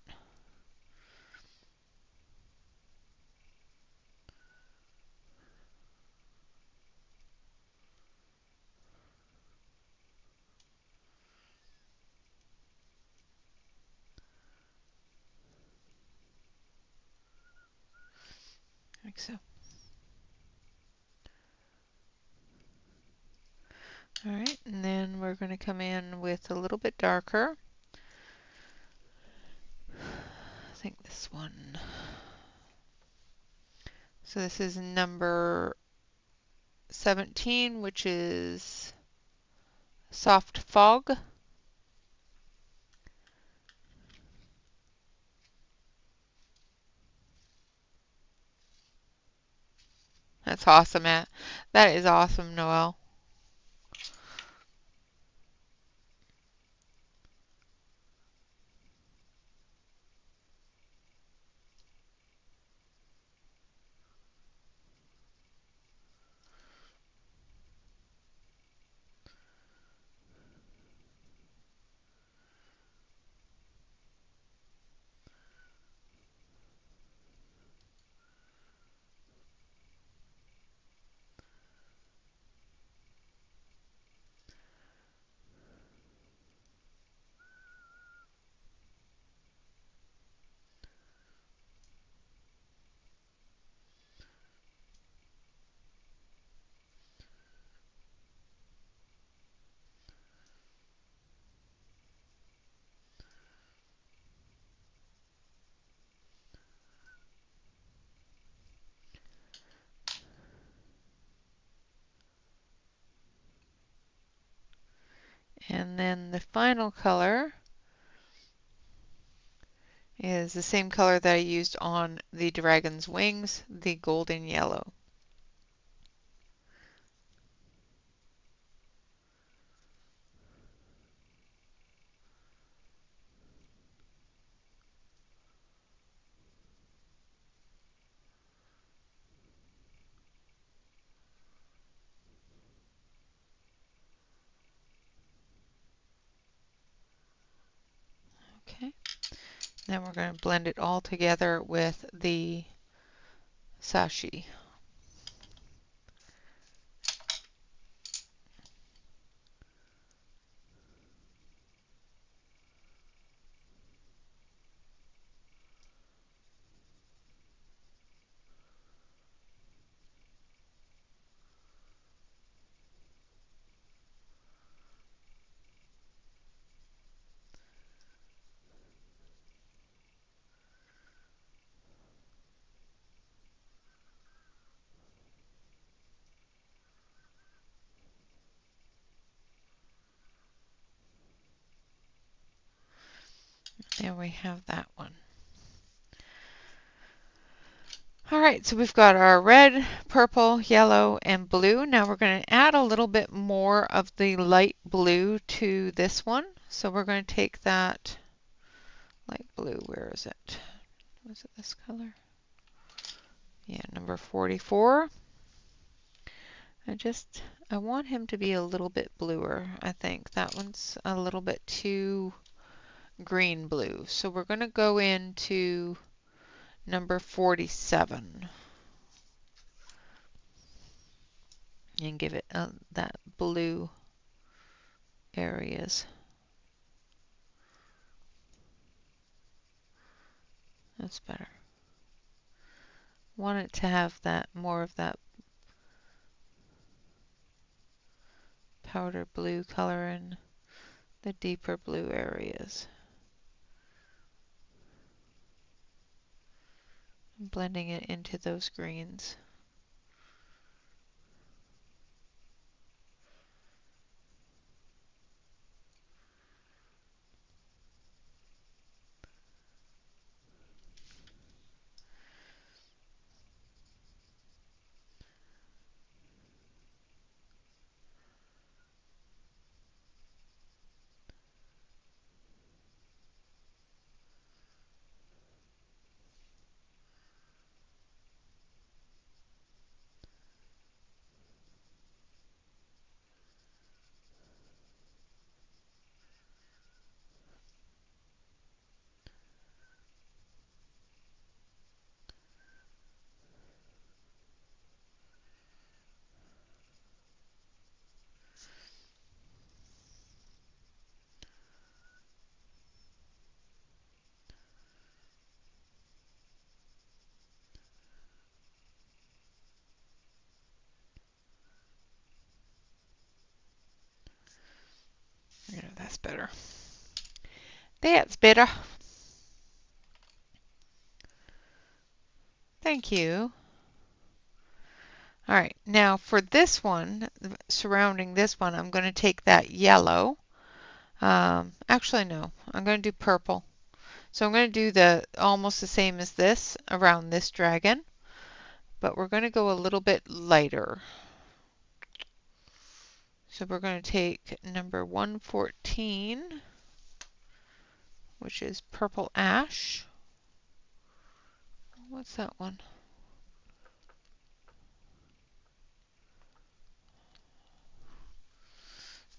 Like so. All right, and then we're going to come in with a little bit darker. I think this one. So this is number 17, which is Soft Fog. That's awesome, Matt. That is awesome, Noel. And then the final color is the same color that I used on the dragon's wings, the golden yellow. Okay. Then we're going to blend it all together with the sashi. And we have that one. All right, so we've got our red, purple, yellow, and blue. Now we're going to add a little bit more of the light blue to this one. So we're going to take that light blue, where is it? Was it this color? Yeah, number 44. I want him to be a little bit bluer, I think. That one's a little bit too green blue. So we're going to go into number 47 and give it that blue areas. That's better. Want it to have that more of that powder blue color in the deeper blue areas. Blending it into those greens. Yeah, that's better. That's better. Thank you. All right, now for this one, surrounding this one, I'm going to take that yellow. Actually, no, I'm going to do purple. So I'm going to do almost the same as this around this dragon, but we're going to go a little bit lighter. So we're going to take number 114, which is purple ash. What's that one?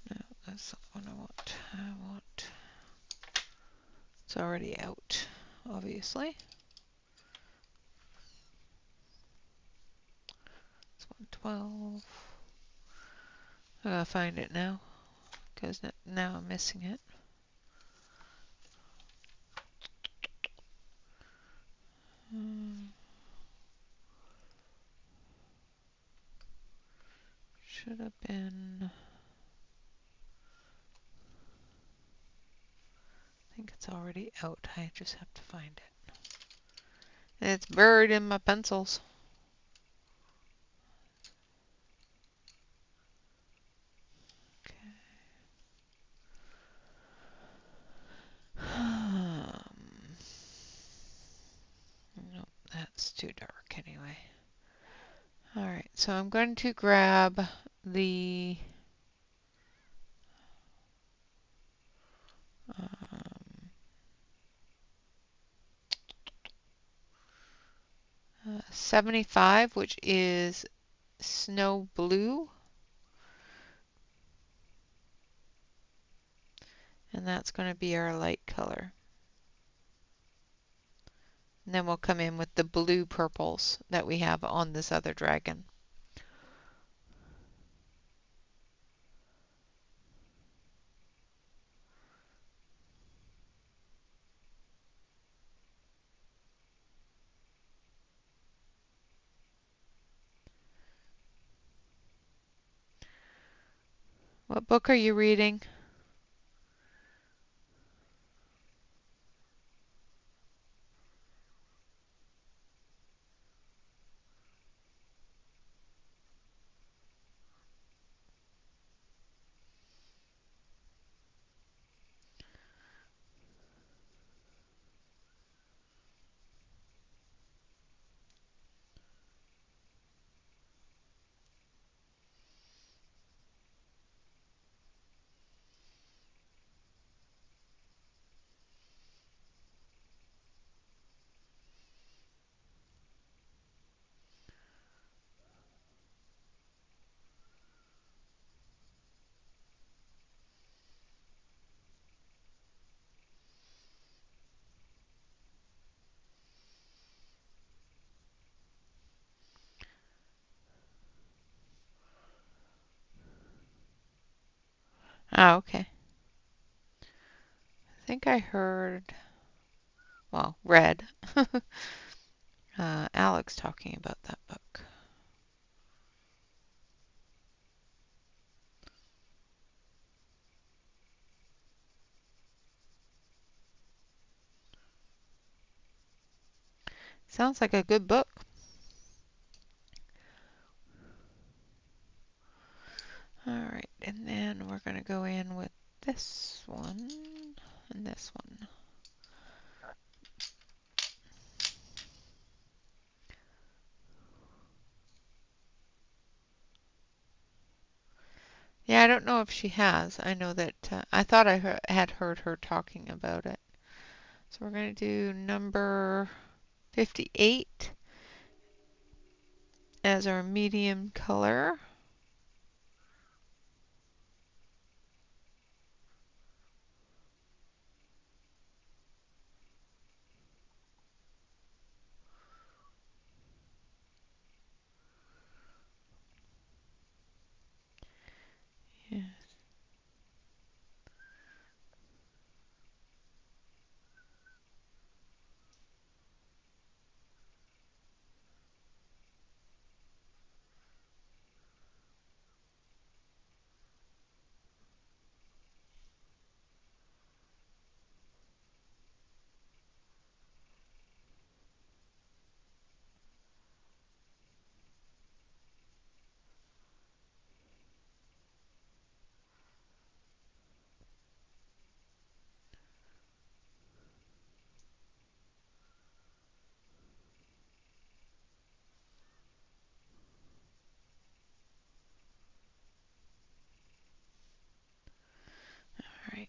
No, that's not what I want. It's already out, obviously. It's 112. I gotta find it now, because now I'm missing it. Should have been. I think it's already out. I just have to find it. It's buried in my pencils. Nope, that's too dark anyway. Alright, so I'm going to grab the 75, which is snow blue. And that's going to be our light color. And then we'll come in with the blue purples that we have on this other dragon. What book are you reading? Oh, okay. I think I heard, well, read Alex talking about that book. Sounds like a good book. All right, and then we're going to go in with this one and this one. Yeah, I don't know if she has. I know that I thought I had heard her talking about it. So we're going to do number 58 as our medium color. Yeah. All right.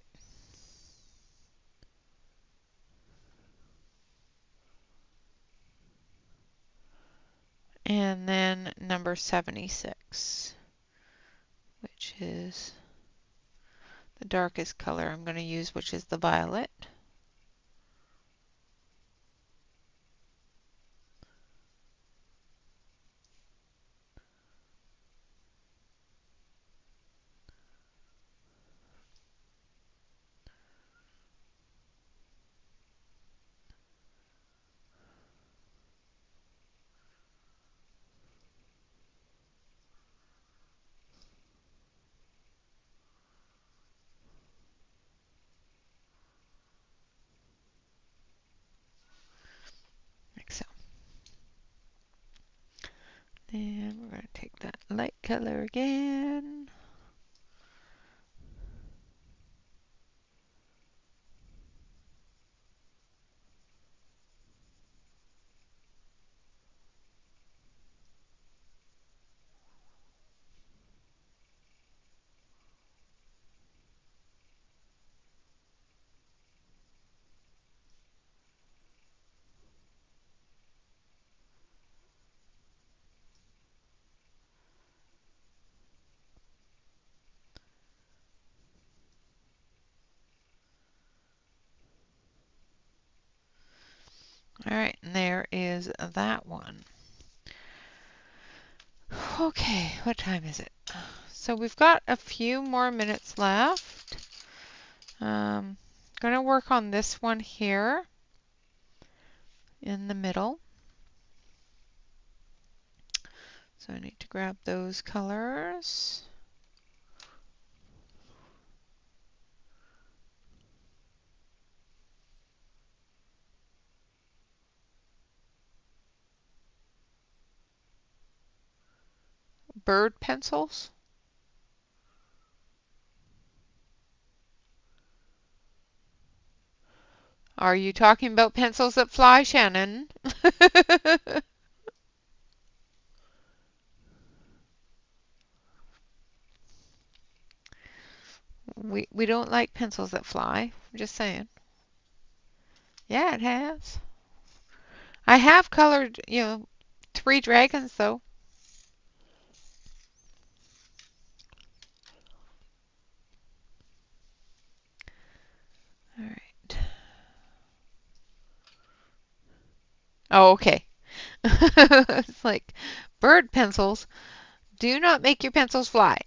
And then number 76, which is the darkest color I'm going to use, which is the violet. Like so. Then we're going to take that light color again. All right, and there is that one. Okay, what time is it? So we've got a few more minutes left. Going to work on this one here in the middle. So I need to grab those colors. Bird pencils. Are you talking about pencils that fly, Shannon? We don't like pencils that fly. I'm just saying. Yeah, it has. I have colored, 3 dragons though. All right. Oh, okay. It's like bird pencils. Do not make your pencils fly.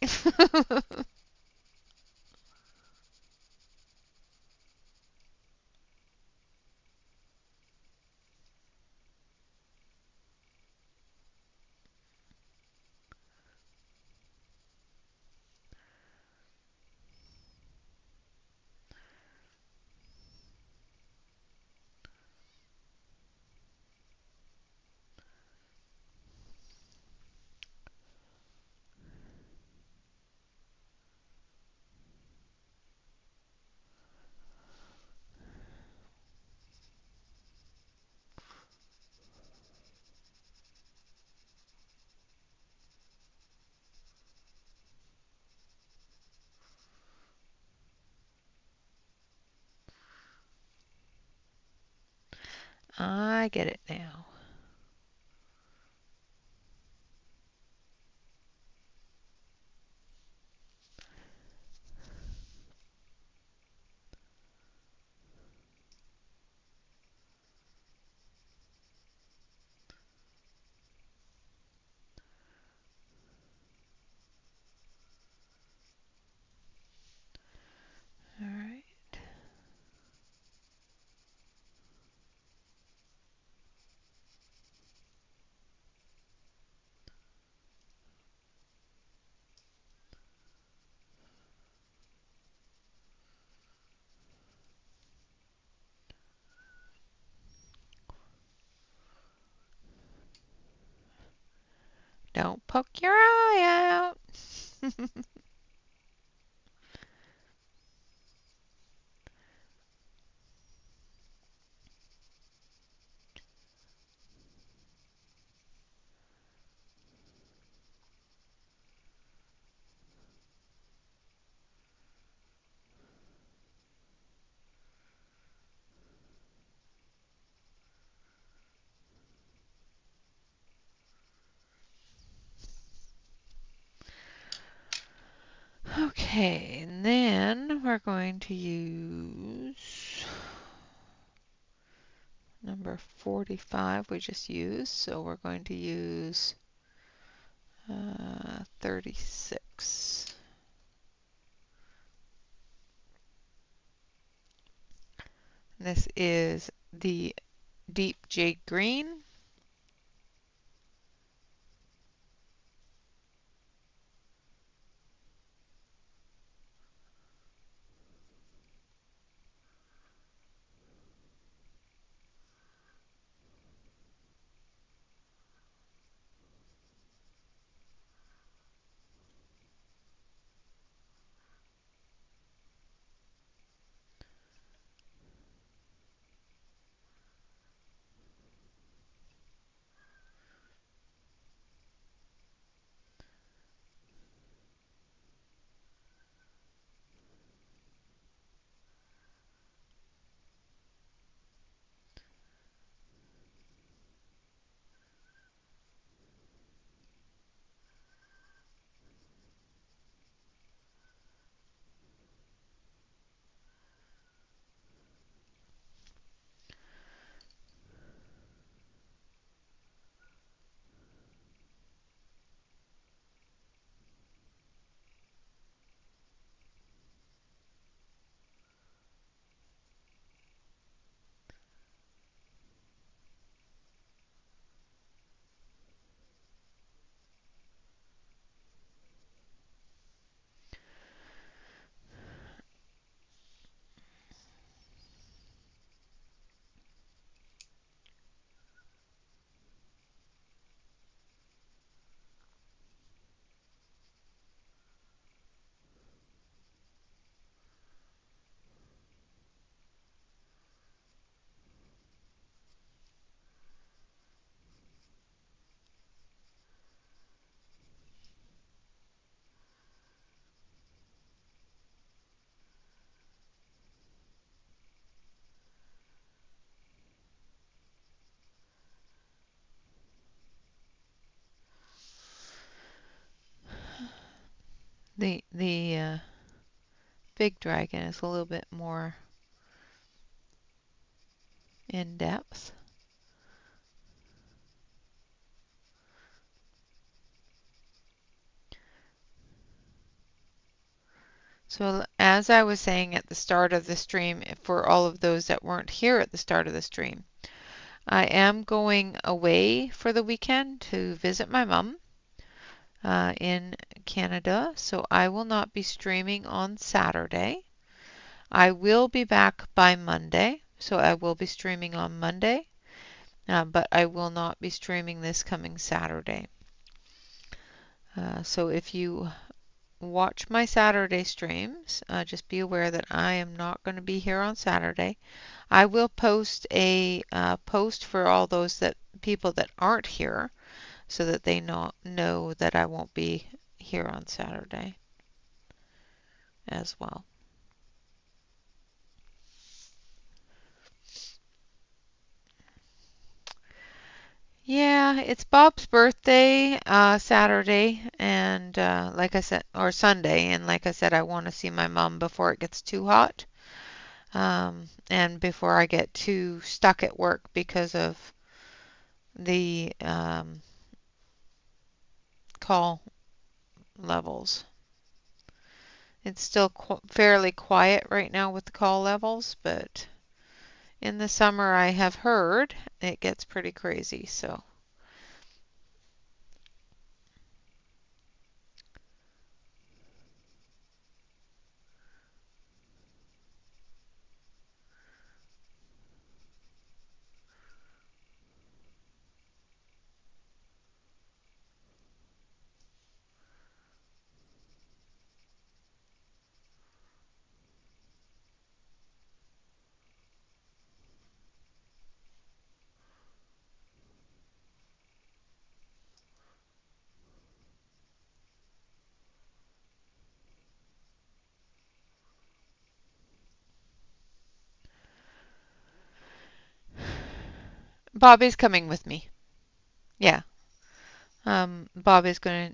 I get it now. All right. Don't poke your eye out. Okay, and then we're going to use number 45 we just used, so we're going to use 36. This is the deep jade green. The big dragon is a little bit more in depth. So as I was saying at the start of the stream, for all of those that weren't here at the start of the stream, I am going away for the weekend to visit my mom in Canada, so I will not be streaming on Saturday. I will be back by Monday, so I will be streaming on Monday, but I will not be streaming this coming Saturday. So if you watch my Saturday streams, just be aware that I am not going to be here on Saturday. I will post a post for all those people that aren't here, so that they know that I won't be here on Saturday as well. Yeah, it's Bob's birthday, Saturday, and like I said, or Sunday, and like I said, I want to see my mom before it gets too hot, and before I get too stuck at work because of the call levels. It's still fairly quiet right now with the call levels, but in the summer I have heard it gets pretty crazy, so. Bobby's coming with me. Yeah. Bob is going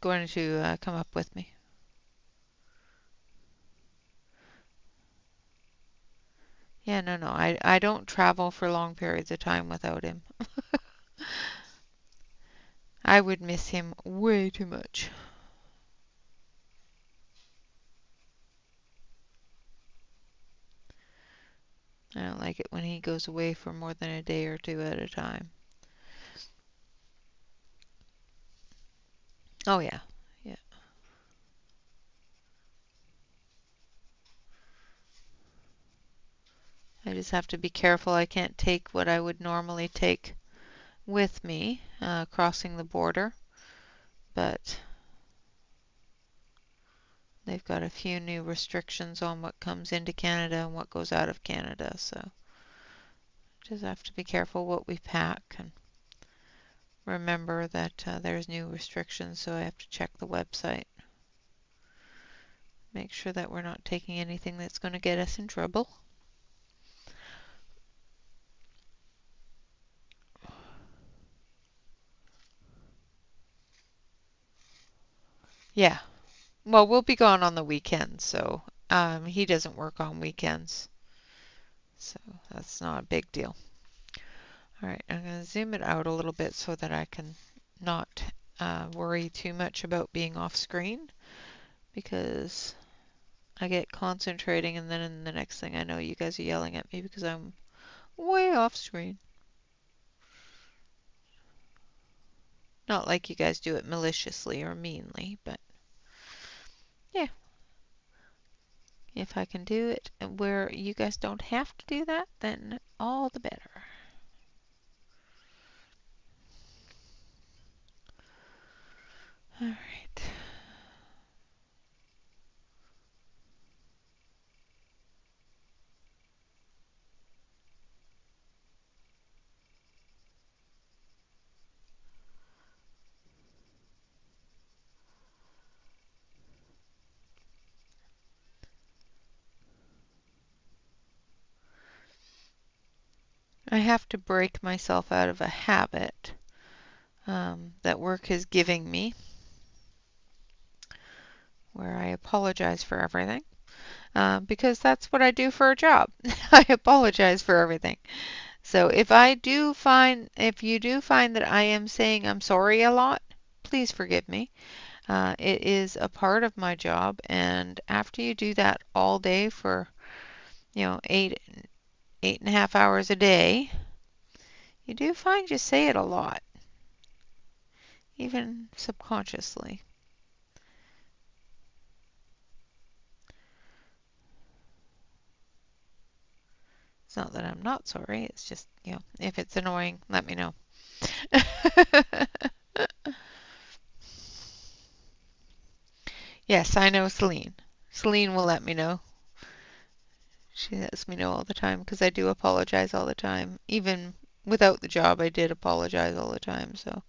to come up with me. Yeah, no, no. I don't travel for long periods of time without him. I would miss him way too much. I don't like it when he goes away for more than a day or two at a time. Oh yeah. Yeah. I just have to be careful. I can't take what I would normally take with me crossing the border, but they've got a few new restrictions on what comes into Canada and what goes out of Canada, so just have to be careful what we pack and remember that there's new restrictions, so I have to check the website. Make sure that we're not taking anything that's going to get us in trouble. Yeah. Well, we'll be gone on the weekends, so he doesn't work on weekends, so that's not a big deal. All right, I'm going to zoom it out a little bit so that I can not worry too much about being off screen because I get concentrating and then in the next thing I know you guys are yelling at me because I'm way off screen. Not like you guys do it maliciously or meanly, but yeah, if I can do it where you guys don't have to do that, then all the better. All right. I have to break myself out of a habit that work is giving me where I apologize for everything because that's what I do for a job. I apologize for everything. So if you do find that I am saying I'm sorry a lot, please forgive me. It is a part of my job, and after you do that all day for, 8.5 hours a day, you do find you say it a lot, even subconsciously. It's not that I'm not sorry, it's just, if it's annoying, let me know. Yes, I know Celine. Celine will let me know. She lets me know all the time because I do apologize all the time. Even without the job, I did apologize all the time, so.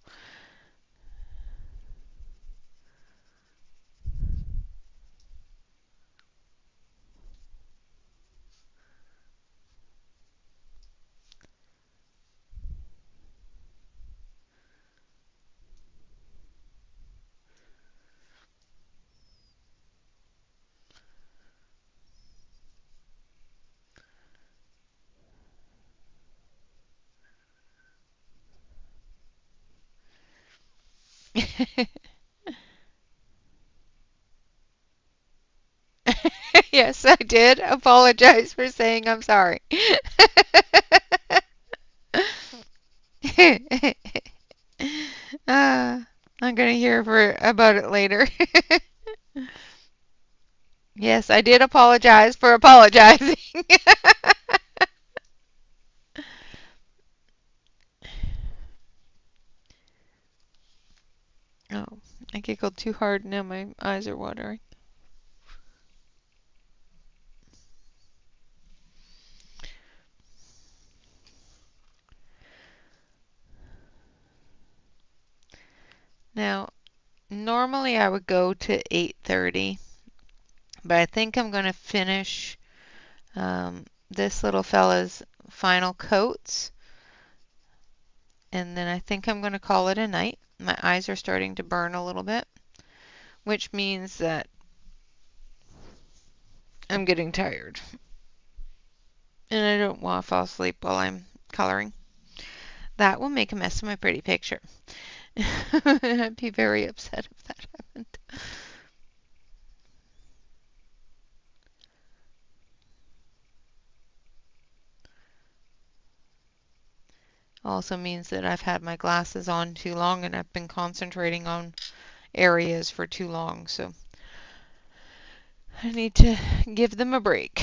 Yes, I did apologize for saying I'm sorry. uh, I'm gonna hear about it later. Yes, I did apologize for apologizing. Oh, I giggled too hard. Now my eyes are watering. Now, normally I would go to 8:30, but I think I'm going to finish this little fella's final coats, and then I think I'm going to call it a night. My eyes are starting to burn a little bit, which means that I'm getting tired, and I don't want to fall asleep while I'm coloring. That will make a mess of my pretty picture. I'd be very upset if that happened. Also means that I've had my glasses on too long and I've been concentrating on areas for too long, so I need to give them a break.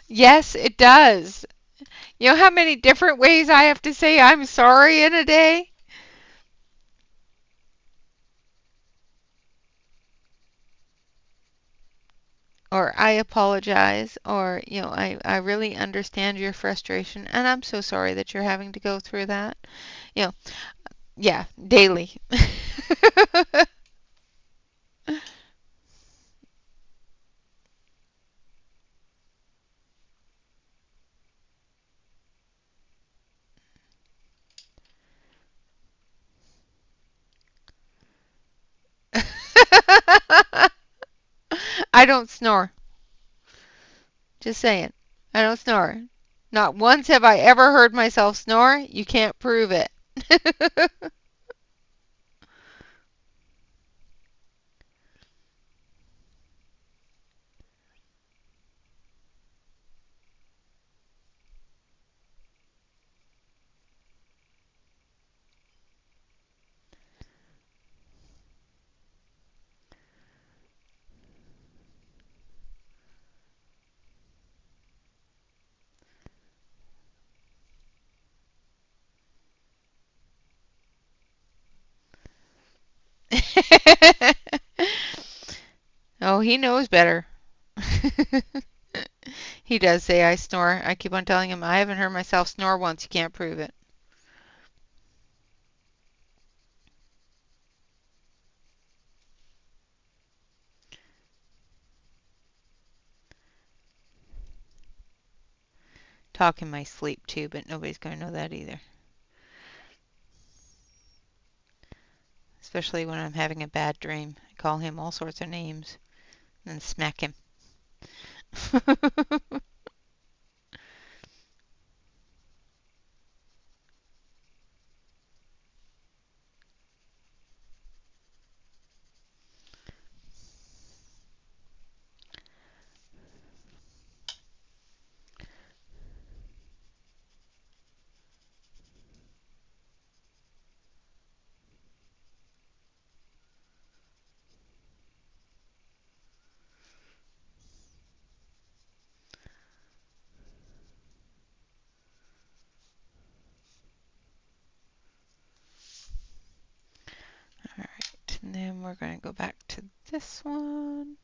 Yes, it does. You know how many different ways I have to say I'm sorry in a day? Or I apologize, or, I really understand your frustration, and I'm so sorry that you're having to go through that. You know, yeah, daily. I don't snore. Just saying. I don't snore. Not once have I ever heard myself snore. You can't prove it. Oh, he knows better. He does say I snore. I keep on telling him I haven't heard myself snore once. You can't prove it. Talk in my sleep too, but nobody's going to know that either. Especially when I'm having a bad dream. I call him all sorts of names and smack him. Alright, and then we're going to go back to this one.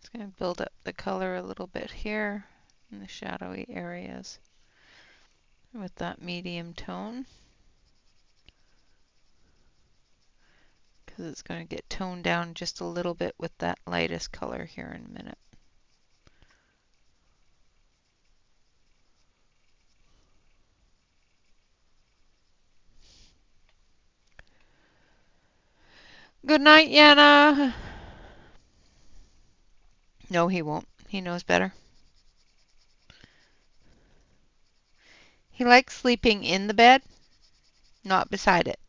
It's going to build up the color a little bit here in the shadowy areas with that medium tone, because it's going to get toned down just a little bit with that lightest color here in a minute. Good night, Yana. No, he won't. He knows better. He likes sleeping in the bed, not beside it.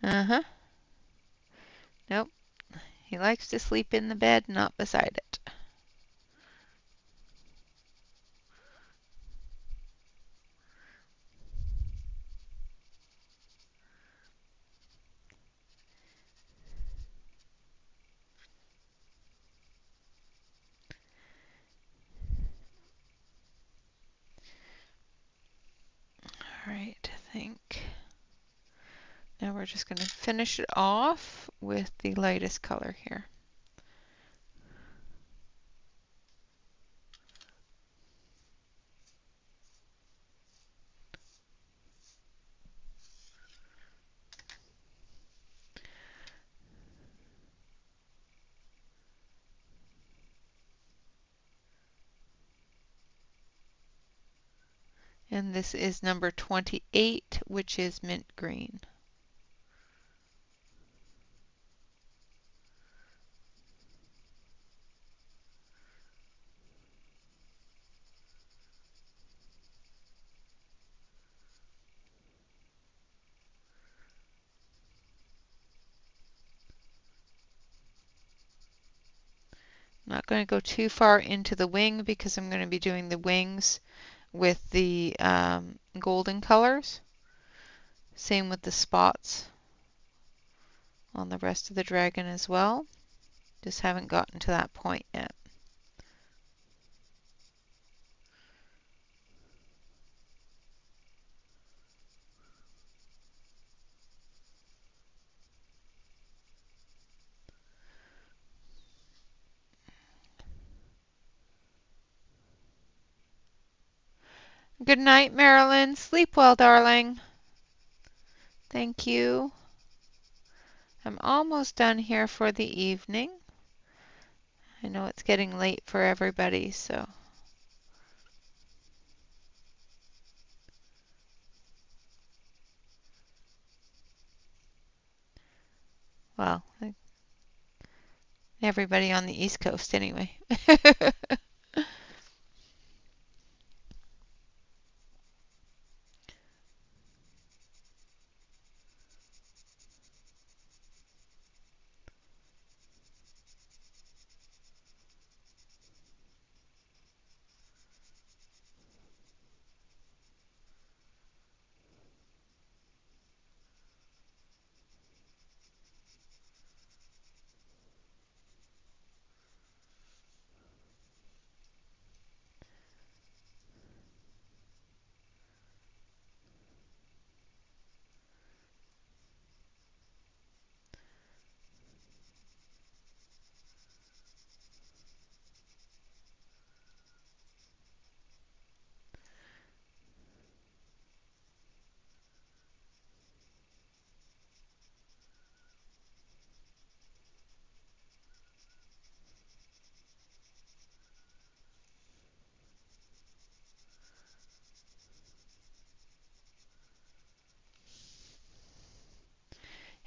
Uh-huh. Nope. He likes to sleep in the bed, not beside it. All right, I think now we're just going to finish it off with the lightest color here. And this is number 28, which is mint green. I'm not going to go too far into the wing because I'm going to be doing the wings with the golden colors. Same with the spots on the rest of the dragon as well. Just haven't gotten to that point yet. Good night, Marilyn. Sleep well, darling. Thank you. I'm almost done here for the evening. I know it's getting late for everybody, so. Well, everybody on the East Coast anyway.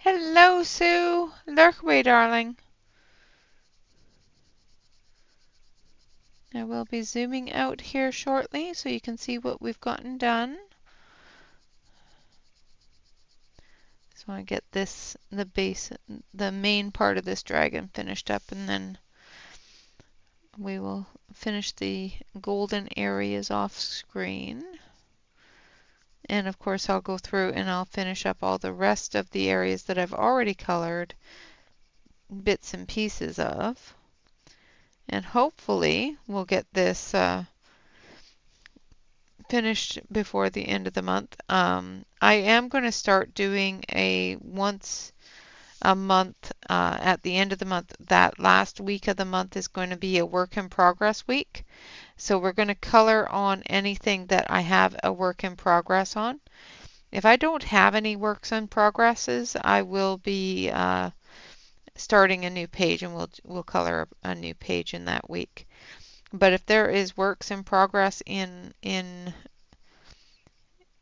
Hello, Sue. Lurk away, darling. I will be zooming out here shortly so you can see what we've gotten done. Just want to get this, the base, the main part of this dragon finished up, and then we will finish the golden areas off screen. And of course I'll go through and I'll finish up all the rest of the areas that I've already colored bits and pieces of. And hopefully we'll get this finished before the end of the month. I am going to start doing a once a month at the end of the month. That last week of the month is going to be a work in progress week. So we're going to color on anything that I have a work in progress on. If I don't have any works in progresses, I will be starting a new page, and we'll color a new page in that week. But if there is works in progress in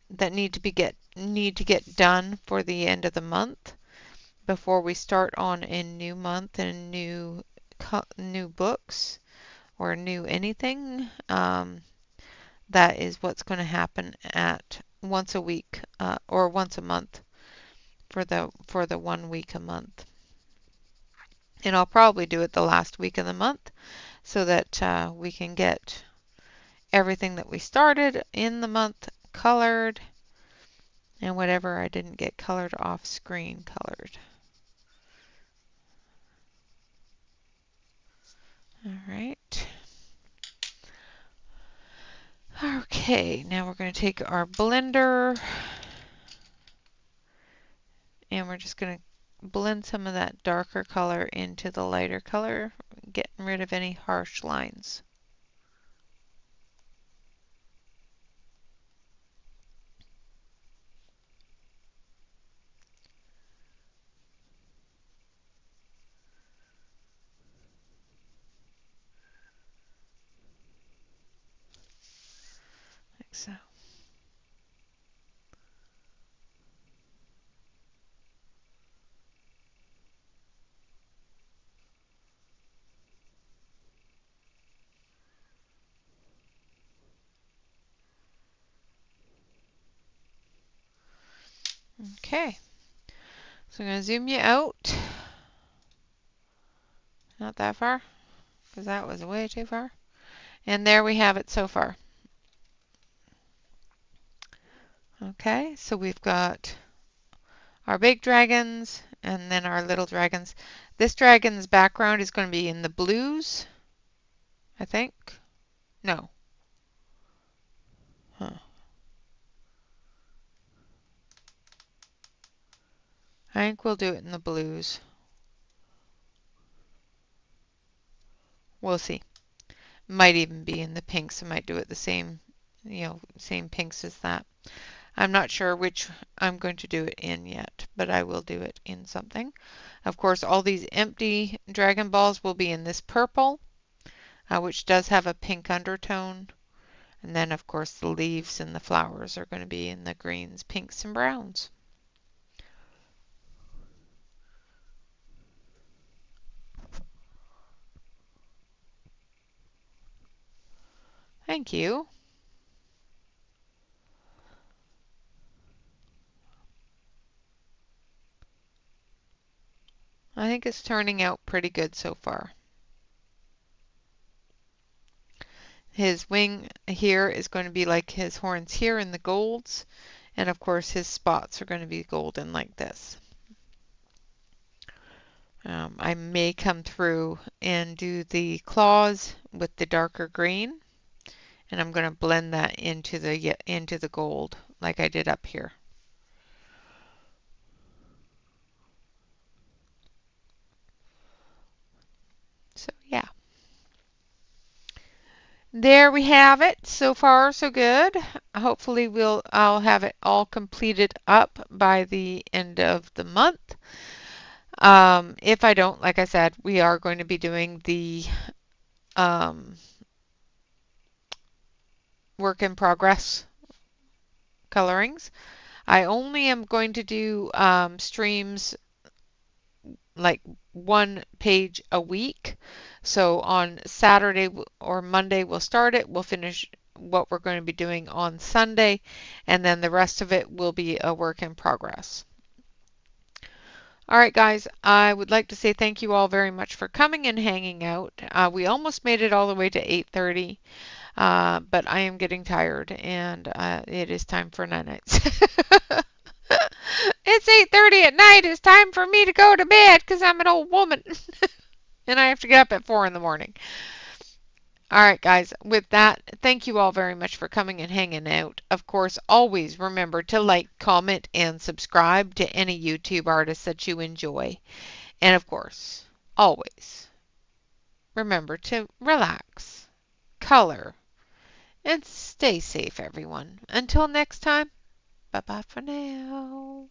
that need to get done for the end of the month before we start on a new month and new books or new anything, that is what's going to happen at once a week or once a month for the 1 week a month. And I'll probably do it the last week of the month so that we can get everything that we started in the month colored, and whatever I didn't get colored off screen colored. All right. Okay, now we're going to take our blender and we're just going to blend some of that darker color into the lighter color, getting rid of any harsh lines. Like so. Okay, so I'm going to zoom you out. Not that far, because that was way too far. And there we have it so far. Okay, so we've got our big dragons and then our little dragons. This dragon's background is going to be in the blues, I think. No. Huh. I think we'll do it in the blues. We'll see. Might even be in the pinks. I might do it the same, same pinks as that. I'm not sure which I'm going to do it in yet, but I will do it in something. Of course, all these empty Dragon Balls will be in this purple, which does have a pink undertone. And then, of course, the leaves and the flowers are going to be in the greens, pinks, and browns. Thank you. I think it's turning out pretty good so far. His wing here is going to be like his horns here in the golds, and of course his spots are going to be golden like this. I may come through and do the claws with the darker green, and I'm going to blend that into the gold like I did up here. So yeah. There we have it. So far, so good. Hopefully I'll have it all completed up by the end of the month. If I don't, like I said, we are going to be doing the work in progress colorings. I only am going to do streams like 1 page a week. So on Saturday or Monday we'll start it. We'll finish what we're going to be doing on Sunday, and then the rest of it will be a work in progress. All right, guys, I would like to say thank you all very much for coming and hanging out. We almost made it all the way to 8:30, but I am getting tired, and it is time for night-nights. It's 8:30 at night. It's time for me to go to bed because I'm an old woman. And I have to get up at 4 in the morning. All right, guys, with that, thank you all very much for coming and hanging out. Of course, always remember to like, comment, and subscribe to any YouTube artist that you enjoy. And of course, always remember to relax, color, and stay safe, everyone. Until next time, bye bye for now.